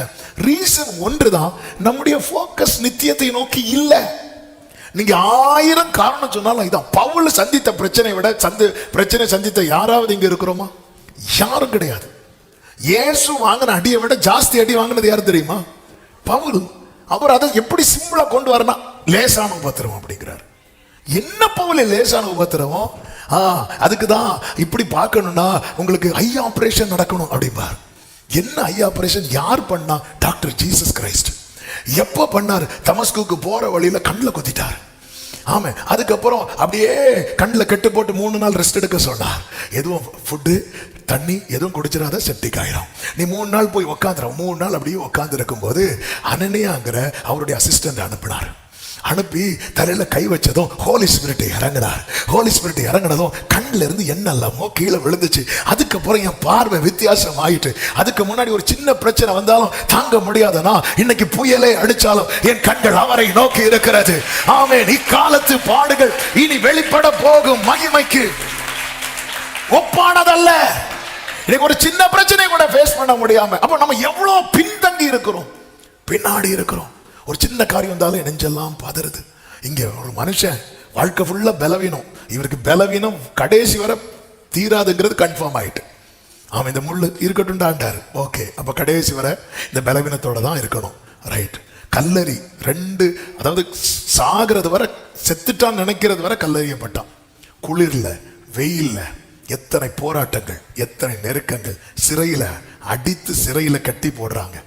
ரீசன் ஒன்றுதான், நம்முடைய ஃபோக்கஸ் நித்தியத்தை நோக்கி இல்லை. நீங்க 1000 காரணம் சொன்னாலும் இதான். பவுல் சந்தித்த பிரச்சனை விட பிரச்சனை சந்தித்த யாராவது இங்க இருக்கிறோமா? யாரும் கிடையாது. இயேசு வாங்கின அடியை விட ஜாஸ்தி அடி வாங்கினது யாரு தெரியுமா? பவுல். அவர் அதை எப்படி சிம்பிளா கொண்டு வரணும், லேசான உபத்திரவம் அப்படிங்கிறார். என்ன பவுல லேசான உபத்திரவம்? அதுக்குதான் இப்படி பார்க்கணும்னா உங்களுக்கு ஐ ஆபரேஷன் நடக்கணும் அப்படிம்பார். என்ன ஐ ஆபரேஷன்? யார் பண்ணா? Doctor Jesus Christ. எப்ப பண்ணார்? தமஸ்குக்கு போற வழியில கண்ணில் குத்திட்டார். ஆமா, அதுக்கப்புறம் அப்படியே கண்ணில் கெட்டு போட்டு 3 நாள் ரெஸ்ட் எடுக்க சொன்னார். எதுவும் ஃபுட்டு தண்ணி எதுவும் குடிச்சிடாத, செப்டிக் ஆயிரும். நீ 3 நாள் போய் உக்காந்துற. 3 நாள் அப்படியே உட்காந்து இருக்கும் போது அனனியாங்கிற அவருடைய அசிஸ்டன்ட் அனுப்பினார். அனுப்பி தலையில கை வச்சதும் ஹோலி ஸ்பிரிட் இறங்கினார். ஹோலி ஸ்பிரிட் இறங்கினதும் கண்ணில இருந்து என்னெல்லாமோ கீழே விழுந்துச்சு. அதுக்கப்புறம் என் பார்வை வித்தியாசம் ஆயிட்டு. அதுக்கு முன்னாடி ஒரு சின்ன பிரச்சனை வந்தாலும் தாங்க முடியாதனா, இன்னைக்கு புயலே அடிச்சாலும் என் கண்கள் அவரை நோக்கி இருக்கிறது. ஆமென். இக்காலத்து பாடுகள் இனி வெளிப்பட போகும் மகிமைக்கு ஒப்பானதல்ல. இன்னைக்கு ஒரு சின்ன பிரச்சனை கூட ஃபேஸ் பண்ண முடியாம அப்ப நம்ம எவ்வளவு பின்தங்கி இருக்கிறோம், பின்னாடி இருக்கிறோம். ஒரு சின்ன காரியம் வந்தாலும் நெஞ்செல்லாம் பதறுது. இங்க ஒரு மனுஷன் வாழ்க்கை ஃபுல்லா பலவீனம். இவருக்கு பலவீனம் கடைசி வரை தீராதுங்கிறது கன்ஃபார்ம் ஆயிட்டு. அவன் இந்த முள்ளு இருக்கட்டும்டாண்டாரு. ஓகே, அப்ப கடைசி வரை இந்த பலவீனத்தோட தான் இருக்கணும். ரைட். கல்லறி 2, அதாவது சாகிறது வரை, செத்துட்டான் நினைக்கிறது வரை கல்லறியப்பட்டான். குளிர்ல வெயில்ல எத்தனை போராட்டங்கள், எத்தனை நெருக்கங்கள். சிறையில அடித்து சிறையில கட்டி போடுறாங்க.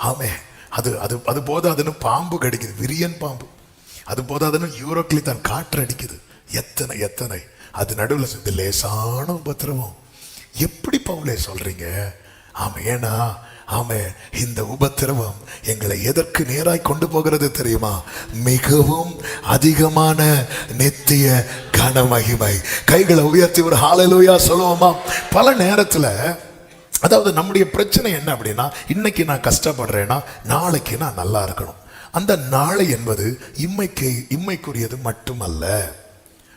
ஆமே, அது போதாதுன்னு பாம்பு கடிக்குது, விரியன் பாம்பு. அது போதாதுன்னு யூரோக்லி தான் காற்று அடிக்குது. எத்தனை அது நடுவில் சேர்ந்து லேசான உபத்திரவம். எப்படி பவுலே சொல்றீங்க? ஆமா, ஏன்னா இந்த உபத்திரவம் எங்களை எதற்கு நேராய் கொண்டு போகிறது தெரியுமா? மிகவும் அதிகமான நித்திய கனமகிமை. கைகளை உயர்த்தி ஒரு ஹalleluya சொல்லுவோமா? பல நேரத்துல, அதாவது நம்முடைய பிரச்சனை என்ன அப்படின்னா, இன்னைக்கு நான் கஷ்டப்படுறேன்னா நாளைக்கு நான் நல்லா இருக்கணும். அந்த நாளை என்பது இம்மைக்குரியது மட்டுமல்ல.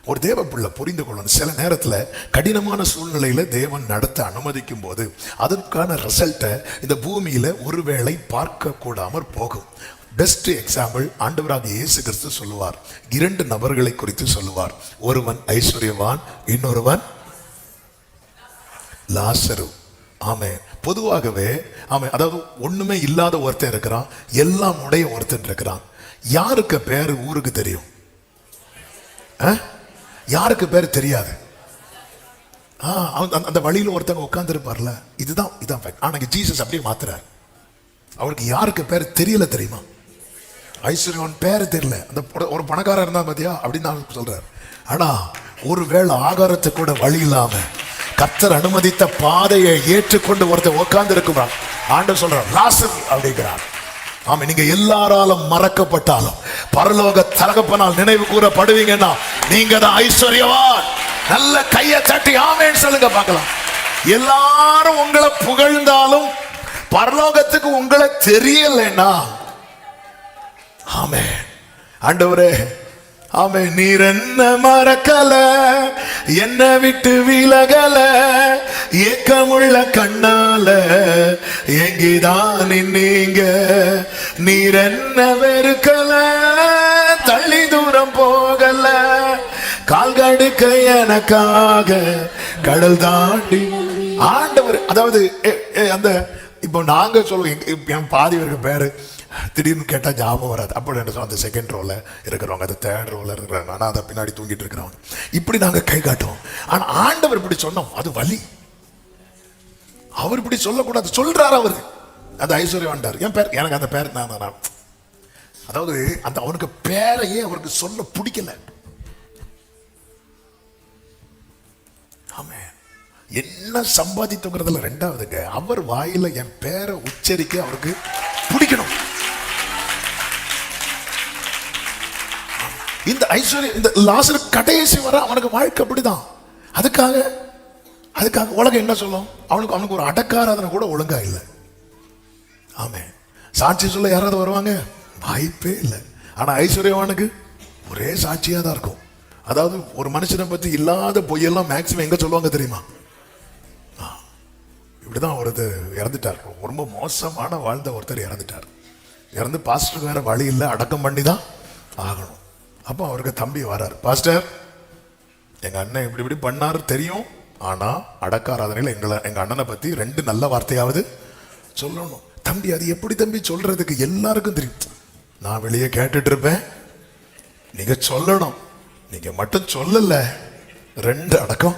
ஒரு தேவ பிள்ளை புரிந்து கொள்ளணும். சில நேரத்தில் கடினமான சூழ்நிலையில தேவன் நடத்த அனுமதிக்கும் போது அதற்கான ரிசல்ட்டை இந்த பூமியில ஒருவேளை பார்க்க கூடாமற் போகும். பெஸ்ட் எக்ஸாம்பிள் ஆண்டவராகிய இயேசு கிறிஸ்து சொல்லுவார். 2 நபர்களை குறித்து சொல்லுவார். ஒருவன் ஐஸ்வர்யவான், இன்னொருவன் லாசரு. ஆமே, பொதுவாகவே அதாவது ஒண்ணுமே இல்லாத ஒருத்தன் இருக்கிறான், எல்லாம் உடைய ஒருத்தன் இருக்கிறான். யாருக்கு பேரு ஊருக்கு தெரியும்? யாருக்கு பேர் தெரியாது? அந்த வழியில ஒருத்தங்க உட்கார்ந்து இருப்பார்ல. இதுதான் ஆனா ஜீசஸ் அப்படியே மாத்துறார். அவருக்கு யாருக்கு பேர் தெரியல தெரியுமா? ஐஸ்வர்யவான் பேரு தெரியல. அந்த ஒரு பணக்காரர் இருந்தா பாத்தியா அப்படின்னு நான் சொல்றாரு. ஆனா ஒருவேளை ஆகாரத்துக்கு கூட வழி இல்லாம கர்த்தர் அனுமதித்த பாதையை ஏற்றுக்கொண்டு ஒருத்தர் உட்கார்ந்து இருக்கிறார். ஆண்டவர் சொல்றார் லாசரு அப்படிங்கிறார். ஆமா, நீங்க எல்லாராலும் மறக்கப்பட்டாலும் பரலோக தகப்பனால் நினைவு கூறப்படுவீங்கன்னா நீங்க தான் ஐஸ்வர்யவான். நல்ல கையை தட்டி ஆமென் சொல்லுங்க பார்க்கலாம். எல்லாரும் உங்களை புகழ்ந்தாலும் பரலோகத்துக்கு உங்களை தெரியலன்னா, ஆமென் ஆண்டவரே, ஆமே, நீர் என்ன மறக்கல, என்ன விட்டு விலகல, ஏக்கமுள்ள கண்ணால எங்கிதான் நீங்க, நீர் என்ன வெறுக்கல, தள்ளி தூரம் போகல, கால்கடுக்க எனக்காக கடல் தாண்டி. ஆண்டவர், அதாவது அந்த இப்போ நாங்க சொல்லுவோம், என் பாதி பேருக்கு பேரு திடீர்னு கேட்டால் ஞாபகம் வராது. அப்படி என்ன சொல்ல, அந்த செகண்ட் ரோல இருக்கிறவங்க, அந்த தேர்ட் ரோல இருக்கிறாங்க, ஆனால் அதை பின்னாடி தூங்கிட்டு இருக்கிறவங்க, இப்படி நாங்கள் கை காட்டுவோம். ஆனால் ஆண்டவர் இப்படி சொன்னோம், அது வலி. அவர் இப்படி சொல்லக்கூடாது, சொல்றாரு அவரு. அந்த ஐஸ்வர்யவான்டார், என் பேர், எனக்கு அந்த பேர் நான் அதாவது அந்த அவனுக்கு பேரையே அவருக்கு சொல்ல பிடிக்கல. என்ன சம்பாதித்துங்கிறதுல ரெண்டாவதுங்க, அவர் வாயில என் பேரை உச்சரிக்க அவருக்கு பிடிக்கணும். இந்த ஐஸ்வர்யம், இந்த லாசரு கடைசி வர அவனுக்கு வாழ்க்கை அப்படிதான். அதுக்காக உலகம் என்ன சொல்லும்? அவனுக்கு ஒரு அடக்காராதனை கூட ஒழுங்கா இல்லை. ஆமே, சாட்சி சொல்ல யாராவது வருவாங்க? வாய்ப்பே இல்லை. ஆனா ஐஸ்வர்யவானுக்கு ஒரே சாட்சியா தான் இருக்கும். அதாவது ஒரு மனுஷனை பத்தி இல்லாத பொய்யெல்லாம் மேக்சிமம் எங்க சொல்லுவாங்க தெரியுமா? இப்படிதான் ஒருத்தர் இறந்துட்டார். ரொம்ப மோசமான வாழ்ந்த ஒருத்தர் இறந்துட்டார். இறந்து பாஸ்டருக்கு வேற வழி இல்லை, அடக்கம் பண்ணி தான் ஆகணும். அப்போ அவருக்கு தம்பி வரார், பாஸ்டர் எங்க அண்ணன் இப்படி பண்ணாரு தெரியும், ஆனா அடக்காராதனையில் எங்க அண்ணனை பத்தி 2 நல்ல வார்த்தையாவது சொல்லணும். தம்பி, அது எப்படி தம்பி சொல்றதுக்கு? எல்லாருக்கும் தெரியும். நான் வெளியே கேட்டுட்டு இருப்பேன், நீங்க சொல்லணும். நீங்க மட்டும் சொல்லல, 2 அடக்கம்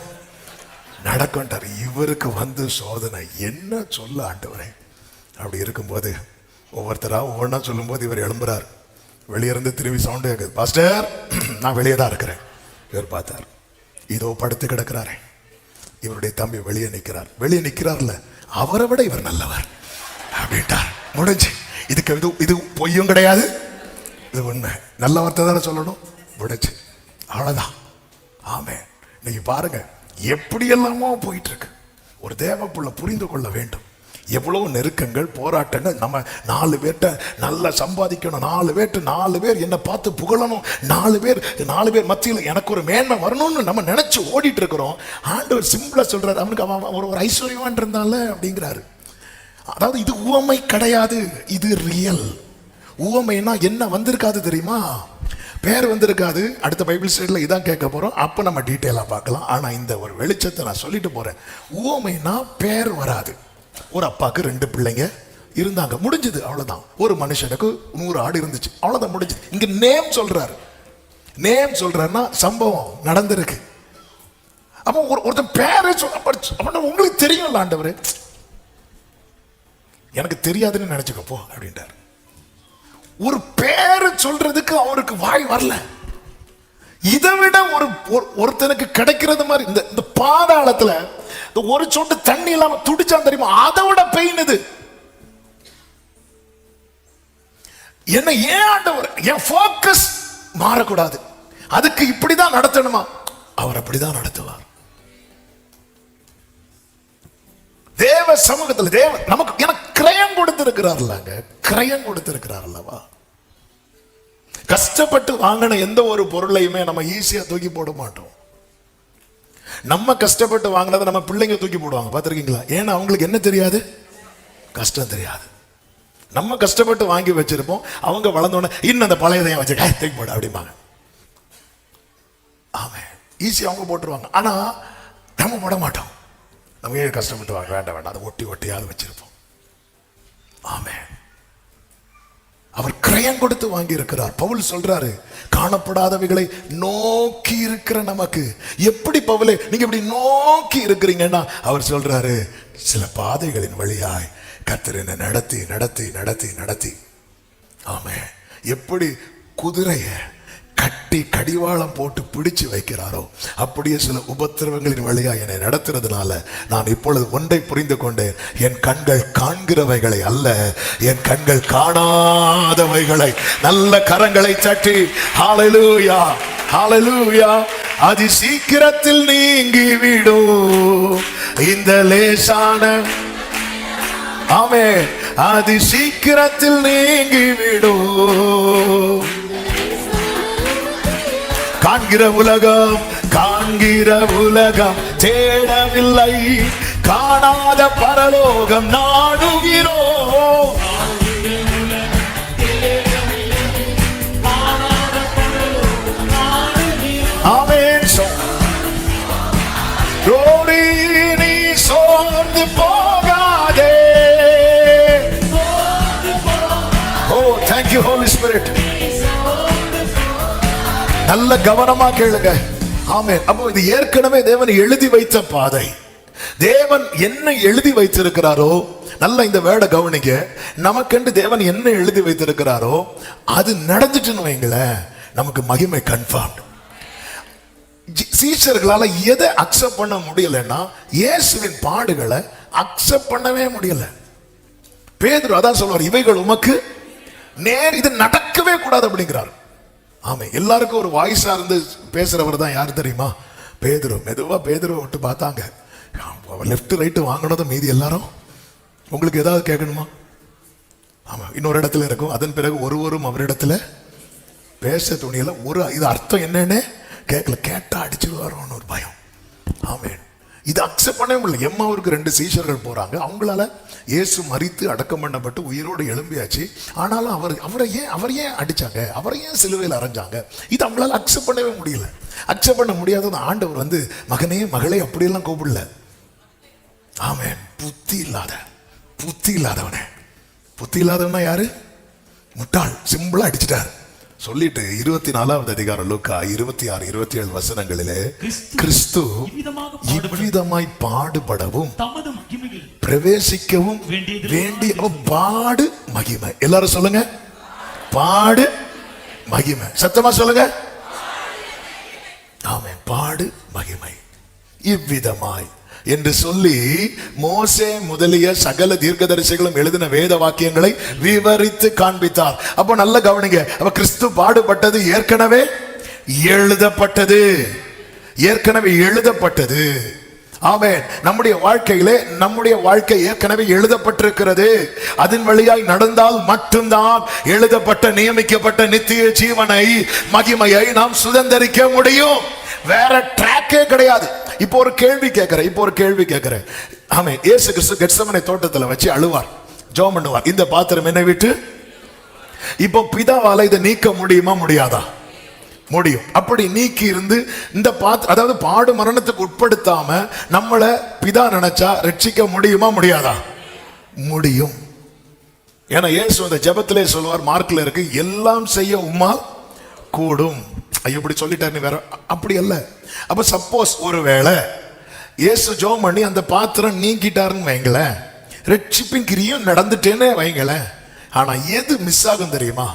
நடக்கட்டார். இவருக்கு வந்து சோதனை, என்ன சொல்ல ஆண்டவரே? அப்படி இருக்கும்போது ஒவ்வொருத்தரா ஒவ்வொன்றா சொல்லும்போது இவர் எழும்புறார். வெளியே இருந்து திரும்பி சவுண்ட் கேட்குது, பாஸ்டர் நான் வெளியே தான் இருக்கிறேன். இவர் பார்த்தார், இதோ படுத்து கிடக்கிறாரே. இவருடைய தம்பி வெளியே நிற்கிறார். வெளியே நிற்கிறார்ல, அவரை விட இவர் நல்லவர் அப்படின்ட்டார். முடிஞ்சு. இது பொய்யும் கிடையாது, இது உண்மை. நல்ல வார்த்தை தானே சொல்லணும். முடிஞ்சு, அவ்வளவுதான். ஆமே, இன்னைக்கு பாருங்க எப்படியெல்லாமோ போயிட்டு இருக்கு. ஒரு தேவப்புள்ள புரிந்து கொள்ள வேண்டும். எவ்வளவு நெருக்கங்கள், போராட்டங்கள். நம்ம 4 பேர்ட்ட நல்லா சம்பாதிக்கணும், 4 பேர் என்னை பார்த்து புகழணும், 4 பேர் மத்தியில் எனக்கு ஒரு மேன்மை வரணும்னு நம்ம நினைச்சு ஓடிட்டு இருக்கிறோம். ஆண்டவர் சிம்பிளா சொல்றாரு, அவனுக்கு அவன் ஒரு ஐஸ்வர்யவான் இருந்தால அப்படிங்கிறாரு. அதாவது இது உவமை கிடையாது, இது ரியல். உவமைன்னா என்ன வந்திருக்காது தெரியுமா? பேர் வந்திருக்காது. அடுத்த பைபிள் ஸ்டடியில் இதான் கேட்க போறோம். அப்ப நம்ம டீட்டெயிலாக பார்க்கலாம். ஆனா இந்த ஒரு வெளிச்சத்தை நான் சொல்லிட்டு போறேன். உவமைனா பேர் வராது. ஒரு அப்பாவுக்கு 2 பிள்ளைங்க இருந்தாங்க, முடிஞ்சது, அவ்வளவுதான். ஒரு மனுஷனுக்கு 100 ஆடு இருந்துச்சு, அவ்வளவுதான், முடிஞ்சது. இங்க நேம் சொல்றாரு. நேம் சொல்றாருன்னா சம்பவம் நடந்திருக்கு. அப்போ ஒருத்தன் பேரை சொல்ல உங்களுக்கு தெரியும் ஆண்டவரே, எனக்கு தெரியாதுன்னு நினைச்சுக்கப்போ அப்படின்ட்டார். ஒரு பேரு சொல்றதுக்கு அவருக்கு வாய் வரல. இதை விட ஒருத்தனுக்கு கிடைக்கிறது மாதிரி இந்த பாதாளத்துல ஒரு சொட்டு தண்ணி இல்லாம துடிச்சான் தெரியுமா? அதை விட பெயின் இது. என்ன ஏன் ஆண்டவர், என் போக்கஸ் மாறக்கூடாது, அதுக்கு இப்படிதான் நடத்தணுமா? அவர் அப்படிதான் நடத்துவார். தேவ சமூகத்தில் தேவன் நமக்கு எனக்கு கிரயம் கொடுத்திருக்கிறார்லங்க, கிரயம் கொடுத்திருக்கிறார் அல்லவா? கஷ்டப்பட்டு வாங்கின எந்த ஒரு பொருளையுமே நம்ம ஈஸியா தூக்கி போட மாட்டோம். நம்ம கஷ்டப்பட்டு வாங்கினதை நம்ம பிள்ளைங்க தூக்கி போடுவாங்க, பார்த்திருக்கீங்களா? ஏன்னா அவங்களுக்கு என்ன தெரியாது? கஷ்டம் தெரியாது. நம்ம கஷ்டப்பட்டு வாங்கி வச்சிருப்போம், அவங்க வளர்ந்தோடனே இன்னும் அந்த பழையதையும் வச்சு தூக்கி போட அப்படிம்பாங்க. ஆமே, ஈஸியா அவங்க போட்டுருவாங்க. ஆனா நம்ம போட மாட்டோம். நம்ம ஏன் கஷ்டப்பட்டு வாங்க, வேண்டாம், அதை ஒட்டியாவது வச்சிருப்போம். ஆமே, அவர் கிரயம் கொடுத்து வாங்கி இருக்கிறார். பவுல் சொல்றாரு, காணப்படாதவைகளை நோக்கி இருக்கிற நமக்கு. எப்படி பவுலே நீங்க இப்படி நோக்கி இருக்கிறீங்கன்னா, அவர் சொல்றாரு, சில பாதைகளின் வழியாய் கர்த்தர் என்னை நடத்தி நடத்தி நடத்தி நடத்தி. ஆமே, எப்படி குதிரைய கட்டி கடிவாளம் போட்டு பிடிச்சு வைக்கிறாரோ, அப்படியே சில உபத்திரவங்களின் வழியா என்னை நடத்துறதுனால நான் இப்பொழுது ஒன்றை புரிந்து கொண்டேன். என் கண்கள் காண்கிறவைகளை அல்ல, என் கண்கள் காணாதவைகளை. நல்ல கரங்களை தட்டி ஹல்லேலூயா, ஹல்லேலூயா. அதி சீக்கிரத்தில் நீங்கி விடும் இந்த லேசான, ஆமென், அதி சீக்கிரத்தில் நீங்கி விடும். காண்கிற உலகம் தேடவில்லை, காணாத பரலோகம் நாடுகிறோம். ஆமென். ரோடி நீ சோர்ந்து போகாதே. ஓ, thank you Holy Spirit. நல்ல கவனமா கேளுங்க. ஆமென். அப்போ இது ஏற்கனவே தேவன் எழுதி வைத்த பாதை. தேவன் என்ன எழுதி வைத்திருக்கிறாரோ, நல்ல இந்த வேர்டை கவனிங்க, நமக்கென்று தேவன் என்ன எழுதி வைத்திருக்கிறாரோ அது நடந்துட்டுன்னு வைங்களேன், நமக்கு மகிமை கன்ஃபார்ம். சீஷர்களால எதை அக்செப்ட் பண்ண முடியலன்னா இயேசுவின் பாடுகளை அக்செப்ட் பண்ணவே முடியல. பேதுரு அதான் சொல்வார், இவைகள் உமக்கு நேர், இது நடக்கவே கூடாது அப்படிங்கிறார். ஆமா, எல்லாருக்கும் ஒரு வாய்ஸா இருந்து பேசுறவர் தான் யார் தெரியுமா? பேதுரு. மெதுவா பேதுருவை விட்டு பார்த்தாங்க. லெஃப்ட் ரைட்டு வாங்கினதும் மீதி எல்லாரும் உங்களுக்கு ஏதாவது கேட்கணுமா? ஆமா, இன்னொரு இடத்துல இருக்கும். அதன் பிறகு ஒருவரும் அவரிடத்துல பேச துணியல. ஒரு இது அர்த்தம் என்னன்னு கேட்கல. கேட்டா அடிச்சிருவாரோன்னு ஒரு பயம். ஆமென். இது அக்செப்ட் பண்ணவே முடியல. எம்மாவுக்கு 2 சீஷர்கள் போறாங்க. அவங்களால இயேசு மரித்து அடக்கம் பண்ணப்பட்டு உயிரோடு எழும்பியாச்சு. ஆனாலும் அவர் ஏன் அடிச்சாங்க, அவரை ஏன் சிலுவையில் அரைஞ்சாங்க, இது அவங்களால அக்செப்ட் பண்ணவே முடியல. அக்செப்ட் பண்ண முடியாத ஆண்டவர் மகனே மகளே அப்படியெல்லாம் கூப்பிடல. ஆமென். புத்தி இல்லாதவனே. புத்தி இல்லாதவனா யாரு? முட்டாள். சிம்பிளா அடிச்சிட்டார். சொல்லிட்டு 24வது அதிகாரம் லூக்கா 26, 27 வசனங்களிலே கிறிஸ்து இவ்விதமாய் பாடுபடவும் பிரவேசிக்கவும் வேண்டிய பாடு மகிமை. எல்லாரும் சொல்லுங்க, பாடு மகிமை. சத்தமா சொல்லுங்க. ஆமென். பாடு மகிமை. இவ்விதமாய் என்று சொல்லி மோசே முதலிய சகல தீர்க்கதரிசிகளும் எழுதின வேத வாக்கியங்களை விவரித்து காண்பித்தார். அப்ப நல்ல கவனிங்க. அப்ப கிறிஸ்து பாடுபட்டது ஏற்கனவே எழுதப்பட்டது. ஆமென். நம்முடைய வாழ்க்கை ஏற்கனவே எழுதப்பட்டிருக்கிறது. அதன் வழியாய் நடந்தால் மட்டும்தான் எழுதப்பட்ட நியமிக்கப்பட்ட நித்திய ஜீவனை, மகிமையை நாம் சுதந்தரிக்க முடியும். வேற ட்ராக்கே கிடையாது. இப்போ ஒரு கேள்வி கேட்கிறேன். ஆமென். இயேசு கிறிஸ்து கெத்செமனே தோட்டத்துல வச்சு அழுவார், ஜெபம் பண்ணுவார். இந்த பாத்திரம் என்னை விட்டு, இப்போ பிதாவால இதை நீக்க முடியுமா முடியாதா? முடியும். அப்படி நீக்கி இருந்து இந்த அதாவது பாடு மரணத்துக்கு உட்படுத்தாம நம்மளை பிதா நினைச்சா ரட்சிக்க முடியுமா முடியாதா? முடியும். ஏன்னா இயேசு அந்த ஜெபத்திலே சொல்வார், மார்க்ல இருக்கு, எல்லாம் செய்ய உம்மால் கூடும். ஐயோ இப்படி சொல்லிட்டாரு வேற, அப்படி அல்ல. அப்ப சப்போஸ் ஒருவேளை இயேசு ஜெபம் பண்ணி அந்த பாத்திரம் நீக்கிட்டாருன்னு வைங்களேன், ரட்சிப்பின் கிரியும் நடந்துட்டேன்னு வைங்களேன். ஆனா எது மிஸ் ஆகும் தெரியுமா?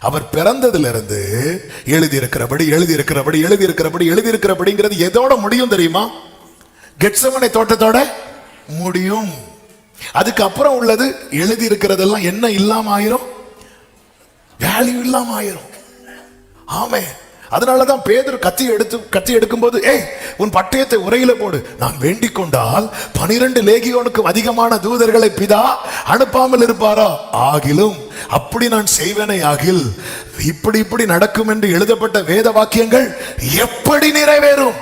அவர் பிறந்ததுல இருந்து எழுதியிருக்கிறபடிங்கிறது எதோட முடியும் தெரியுமா? கெத்செமனே தோட்டத்தோட முடியும். அதுக்கப்புறம் உள்ளது எழுதி இருக்கிறதெல்லாம் என்ன இல்லாம ஆயிரும், வேல்யூ இல்லாம ஆயிரும். ஆமே. அதனாலதான் பேதுரு கத்தி எடுக்கும் போது, உன் பட்டயத்தை உரையில போடு, நான் வேண்டிக் கொண்டால் 12 லேகியோனுக்கும் அதிகமான தூதர்களை பிதா அனுப்பாமல் இருப்பாரா? ஆகிலும் அப்படி நான் செய்வேனே ஆகில் இப்படி நடக்கும் என்று எழுதப்பட்ட வேத வாக்கியங்கள் எப்படி நிறைவேறும்?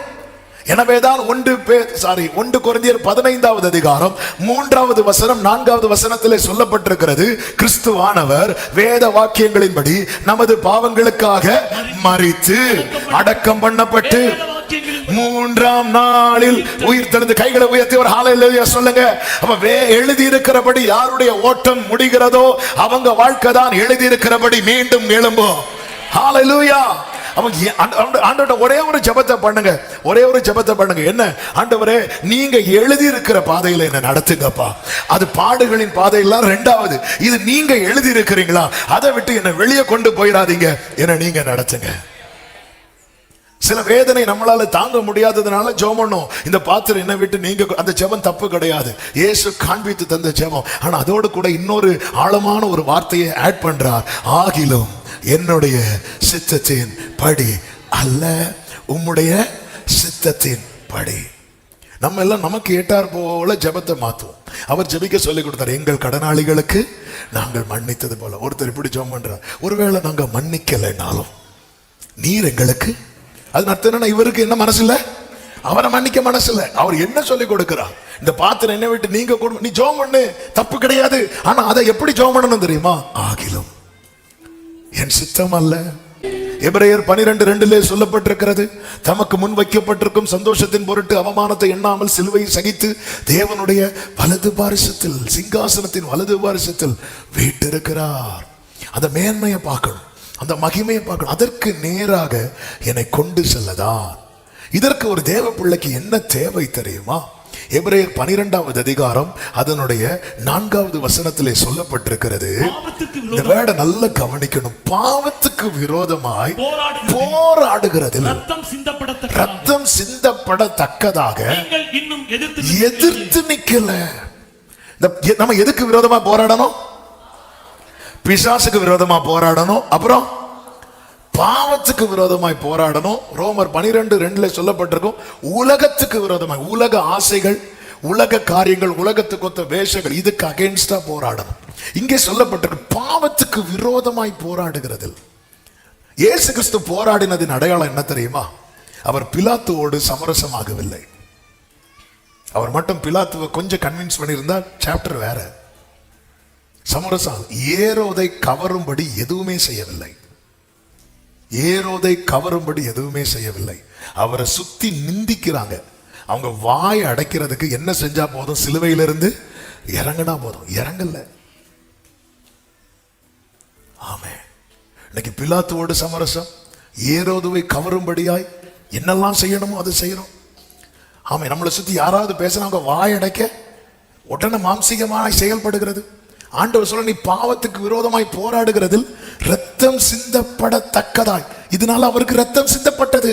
எனவேதான் 1 கொரிந்தியர் 15வது அதிகாரம் 3வது வசனம் 4வது வசனத்திலே சொல்லப்பட்டிருக்கிறது, கிறிஸ்துவானவர் வேத வாக்கியங்களின்படி நமது பாவங்களுக்காக மரித்து அடக்கம் பண்ணப்பட்டு 3ஆம் நாளில் உயிர் தெழுந்து. கைகளை உயர்த்தி ஒரு ஹல்லேலூயா சொல்லுங்க. அப்ப எழுதி இருக்கிறபடி யாருடைய ஓட்டம் முடிகிறதோ அவங்க வாழ்க்கை தான் எழுதி இருக்கிறபடி மீண்டும் எழும்பும். ஹல்லேலூயா. ஒரே ஒரு ஜெபத்தை பண்ணுங்க. என்ன? ஆண்டவரே, நீங்க எழுதி இருக்கிற பாதையில என்ன நடத்துங்கப்பா. அது பாடுகளின் பாதையெல்லாம் 2வது. இது நீங்க எழுதி இருக்கிறீங்களா, அதை விட்டு என்ன வெளியே கொண்டு போயிடாதீங்க, என்ன நீங்க நடத்துங்க. சில வேதனை நம்மளால தாங்க முடியாததுனால ஜெபம் பண்ணோம், இந்த பாத்திரம் என்ன விட்டு நீங்க. அந்த ஜெபம் தப்பு கிடையாது, இயேசு காண்பித்து தந்த ஜெபம். ஆனா அதோடு கூட இன்னொரு ஆழமான ஒரு வார்த்தையை ஆட் பண்றார், ஆகிலும் என்னுடைய சித்தத்தின் படி அல்ல, உம்முடைய சித்தத்தின் படி. நம்ம எல்லாம் நமக்கு ஏற்றார் போல ஜெபத்தை மாத்துவோம். அவர் ஜெபிக்க சொல்லி கொடுத்தார், எங்கள் கடனாளிகளுக்கு நாங்கள் மன்னித்தது போல. ஒருத்தர் இப்படி ஜெபம் பண்றார், ஒருவேளை நாங்க மன்னிக்கலைனாலும் நீர் எங்களுக்கு. அது அர்த்தம் என்னன்னா, இவருக்கு என்ன மனசு இல்ல, அவரை மன்னிக்க மனசு இல்ல. அவர் என்ன சொல்லி கொடுக்கிறார், இந்த பாத்திரம் என்ன விட்டு நீங்க நீ ஜெபம் பண்ணு, தப்பு கிடையாது. ஆனா அதை எப்படி ஜெபம் பண்ணணும் தெரியுமா? ஆகிலும் என் சித்தம் அல்ல. எபிரேயர் 12:2 சொல்லப்பட்டிருக்கிறது, தமக்கு முன் வைக்கப்பட்டிருக்கும் சந்தோஷத்தின் பொருட்டு அவமானத்தை எண்ணாமல் சிலுவையை சகித்து தேவனுடைய வலது பாரிசத்தில், சிங்காசனத்தின் வலது பாரிசத்தில் வீட்டிருக்கிறார். அந்த மேன்மையை பார்க்கணும், அந்த மகிமையை பார்க்கணும். அதற்கு நேராக என்னை கொண்டு செல்லதான். இதற்கு ஒரு தேவ பிள்ளைக்கு என்ன தேவை தெரியுமா? எபிரேயர் 12வது அதிகாரம் அதனுடைய 4வது வசனத்திலே சொல்லப்பட்டிருக்கிறது. பாவத்துக்கு இந்த வேர்டை நல்லா கவனிக்கணும். பாவத்துக்கு விரோதமாய் போராடுகிறதில் ரத்தம் சிந்தப்படத்தக்கதாக நீங்கள் இன்னும் எதிர்த்து நிக்கல. நம்ம எதுக்கு விரோதமா போராடணும்? பிசாசுக்கு விரோதமா போராடணும், அப்புறம் பாவத்துக்கு விரோதமாய் போராடணும். ரோமர் 12:2 சொல்லப்பட்டிருக்கும், உலகத்துக்கு விரோதமாய், உலக ஆசைகள், உலக காரியங்கள், உலகத்துக்கு ஒத்த வேஷங்கள், இதுக்கு அகைன்ஸ்டா போராடணும். இங்கே சொல்லப்பட்டிருக்கு பாவத்துக்கு விரோதமாய் போராடுகிறதில். இயேசு கிறிஸ்து போராடினதின் அடையாளம் என்ன தெரியுமா? அவர் பிலாத்துவோடு சமரசமாகவில்லை. அவர் மட்டும் பிலாத்துவை கொஞ்சம் கன்வின்ஸ் பண்ணியிருந்தா சாப்டர் வேற. சமரசம். ஏரோதை கவரும்படி எதுவுமே செய்யவில்லை. ஏரோதை கவரும்படி எதுவுமே செய்யவில்லை. அவரை சுத்தி நிந்திக்கிறாங்க. அவங்க வாய் அடைக்கிறதுக்கு என்ன செஞ்சா போதும்? சிலுவையிலிருந்து இறங்கினா போதும். இறங்கல. ஆமே. இன்னைக்கு பிலாத்துவோடு சமரசம், ஏரோதுவை கவரும்படியாய் என்னெல்லாம் செய்யணுமோ அதை செய்யறோம். ஆமே. நம்மளை சுத்தி யாராவது பேசினா அவங்க வாய் அடைக்க உடனே மாம்சீகமாய் செயல்படுகிறது. ஆண்டவர் சொல்ல, நீ பாவத்துக்கு விரோதமாய் போராடுகிறதில் ரத்தம் சிந்தப்படத்தக்கதாய். இதனால அவருக்கு ரத்தம் சிந்தப்பட்டது.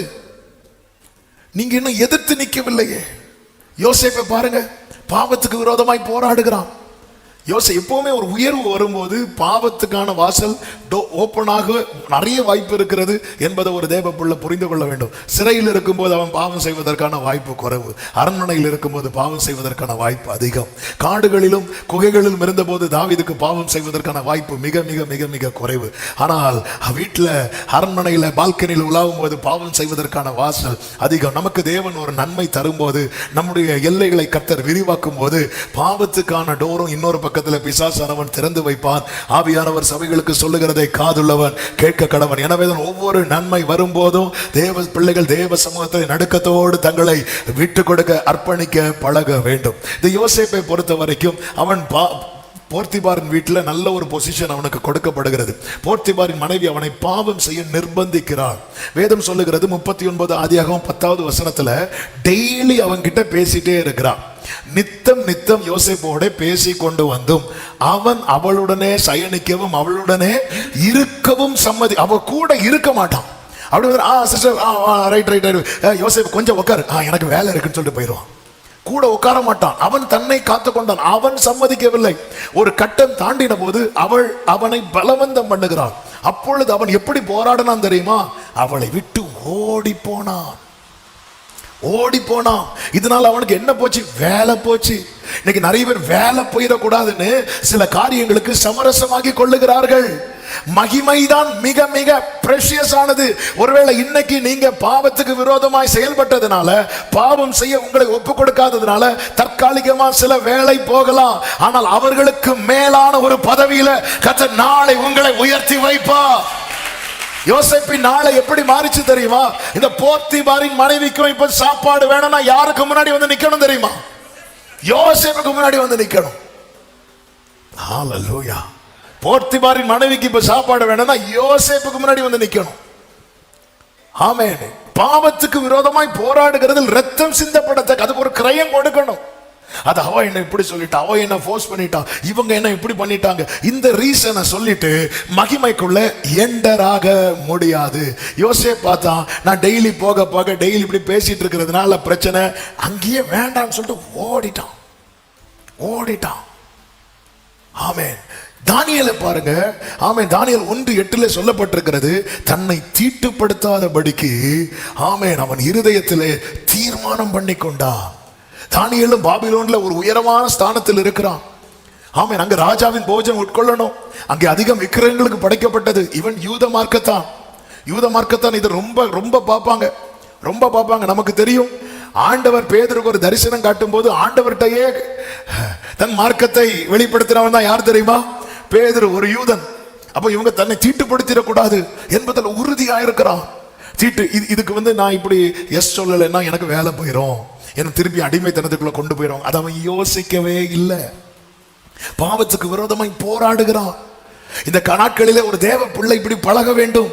நீங்க இன்னும் எதிர்த்து நிற்கவில்லையே. யோசேப்பை பாருங்க, பாவத்துக்கு விரோதமாய் போராடுகிறான். எப்பவுமே ஒரு உயர்வு வரும்போது பாவத்துக்கான வாசல் ஓப்பனாக நிறைய வாய்ப்பு இருக்கிறது என்பதை ஒரு தேவ பிள்ளை புரிந்து கொள்ள வேண்டும். சிறையில் இருக்கும்போது அவன் பாவம் செய்வதற்கான வாய்ப்பு குறைவு. அரண்மனையில் இருக்கும்போது பாவம் செய்வதற்கான வாய்ப்பு அதிகம். காடுகளிலும் குகைகளிலும் இருந்தபோது தாவீதுக்கு பாவம் செய்வதற்கான வாய்ப்பு மிக மிக மிக மிக குறைவு. ஆனால் வீட்டில், அரண்மனையில், பால்கனியில் உலாவும் போது பாவம் செய்வதற்கான வாசல் அதிகம். நமக்கு தேவன் ஒரு நன்மை தரும்போது, நம்முடைய எல்லைகளை கர்த்தர் விரிவாக்கும் போது, பாவத்துக்கான டோரும் இன்னொரு பக்கத்தில் பிசாசானவன் திறந்து வைப்பான். ஆவியானவர் சபைகளுக்கு சொல்லுகிறதை காதுள்ளவன் கேட்க கடவன். எனவே ஒவ்வொரு நன்மை வரும்போதும் தேவ பிள்ளைகள் தேவ சமூகத்தை நடுக்கத்தோடு தங்களை விட்டு கொடுக்க, அர்ப்பணிக்க பழக வேண்டும். இந்த யோசேப்பை பொறுத்த வரைக்கும் அவன் போர்த்திபாரின் வீட்டில் நல்ல ஒரு பொசிஷன் அவனுக்கு கொடுக்கப்படுகிறது. போர்த்திபாரின் மனைவி அவனை பாவம் செய்ய நிர்பந்திக்கிறாள். வேதம் சொல்லுகிறது 39 ஆதியாகமம் 10வது வசனத்துல, டெய்லி அவன் கிட்ட பேசிட்டே இருக்கிறான். நித்தம் யோசேப்போட பேசி கொண்டு வந்தும் அவன் அவளுடனே சயனிக்கவும் அவளுடனே இருக்கவும் சம்மதி. அவ கூட இருக்க மாட்டான். அப்படி யோசேப்பு கொஞ்சம் உட்காரு, எனக்கு வேலை இருக்குன்னு சொல்லிட்டு போயிடுவான். கூட உட்கார மாட்டான். அவன் தன்னை காத்து கொண்டான். அவன் சம்மதிக்கவில்லை. ஒரு கட்டம் தாண்டின போது அவள் அவனை பலவந்தம் பண்ணுகிறாள். அப்பொழுது அவன் எப்படி போராடினான் தெரியுமா? அவளை விட்டு ஓடி போனான். இதனால அவனுக்கு என்ன போச்சு? வேலை போச்சு. இன்னைக்கு நிறைய பேர் வேலை போயிடக்கூடாதுன்னு சில காரியங்களுக்கு சமரசமாகி கொள்ளுகிறார்கள். மகிமைதான் மிக மிக பிரஷியஸ் ஆனது. ஒருவேளை இன்னைக்கு நீங்க பாவத்துக்கு விரோதமாய் செயல்பட்டதுனால, பாவம் செய்ய உங்களை ஒப்பு கொடுக்காததுனால தற்காலிகமா சில வேலை போகலாம். ஆனால் அவர்களுக்கு மேலான ஒரு பதவியில கர்த்தர் நாளை உங்களை உயர்த்தி வைப்பா. யோசேப்பின் நாளை எப்படி மாறிச்சு தெரியுமா? இந்த போர்த்திபாரின் மனைவிக்கும் இப்ப சாப்பாடு வேணும்னா யாருக்கு முன்னாடி வந்து நிக்கணும் தெரியுமா? யோசேப்புக்கு முன்னாடி வந்து நிக்கணும். ஹல்லேலூயா. போர்த்திபாரின் மனைவிக்கு இப்ப சாப்பாடு வேணும்னா யோசேப்புக்கு முன்னாடி வந்து நிக்கணும். ஆமென். பாவத்துக்கு விரோதமாய் போராடுகிறதில் ரத்தம் சிந்தப்படத்தக்க, அதுக்கு ஒரு கிரயம் கொடுக்கணும். அது அவ என்ன இப்படி சொல்லிட்டா, அவ என்ன ஃபோர்ஸ் பண்ணிட்டா, இவங்க என்ன இப்படி பண்ணிட்டாங்க, இந்த ரீசனை சொல்லிட்டு மகிமைக்குள்ள எண்டராக முடியாது. யோசேப்பு பார்த்தா, நான் டெய்லி போக டெய்லி இப்படி பேசிட்டு இருக்கிறதுனால பிரச்சனை, அங்கேயே வேண்டாம்னு சொல்லிட்டு ஓடிட்டான். ஆமென். தானியேலை பாருங்க. ஆமென். தானியேல் 1:8 சொல்லப்பட்டிருக்கிறது, தன்னை தீட்டுப்படுத்தாதபடிக்கு ஆமென் அவன் இருதயத்திலே தீர்மானம் பண்ணி கொண்டான். தானியேலும் பாபிலோன்ல ஒரு உயரமான ஸ்தானத்தில் இருக்கிறான். ஆமென். அங்க ராஜாவின் போஜனம் உட்கொள்ளணும். அங்கே அதிகம் விக்கிரகங்களுக்கு படைக்கப்பட்டது. இவன் யூத மார்க்கத்தான் இதை ரொம்ப பார்ப்பாங்க. நமக்கு தெரியும், ஆண்டவர் பேதுருக்கு ஒரு தரிசனம் காட்டும் போது ஆண்டவர்கிட்டயே தன் மார்க்கத்தை வெளிப்படுத்தினவன் தான் யார் தெரியுமா? பேதுரு, ஒரு யூதன். அப்ப இவங்க தன்னை தீட்டுப்படுத்திடக்கூடாது என்பதில் உறுதியாயிருக்கிறான். இதுக்கு நான் இப்படி எஸ் சொல்லலைன்னா எனக்கு வேலை போயிடும், என்ன திருப்பி அடிமைத்தனத்துக்குள்ள கொண்டு போயிடும். அதை அவன் யோசிக்கவே இல்லை. பாவத்துக்கு விரோதமாய் போராடுகிறான். இந்த நாட்களிலே ஒரு தேவ பிள்ளை இப்படி பழக வேண்டும்.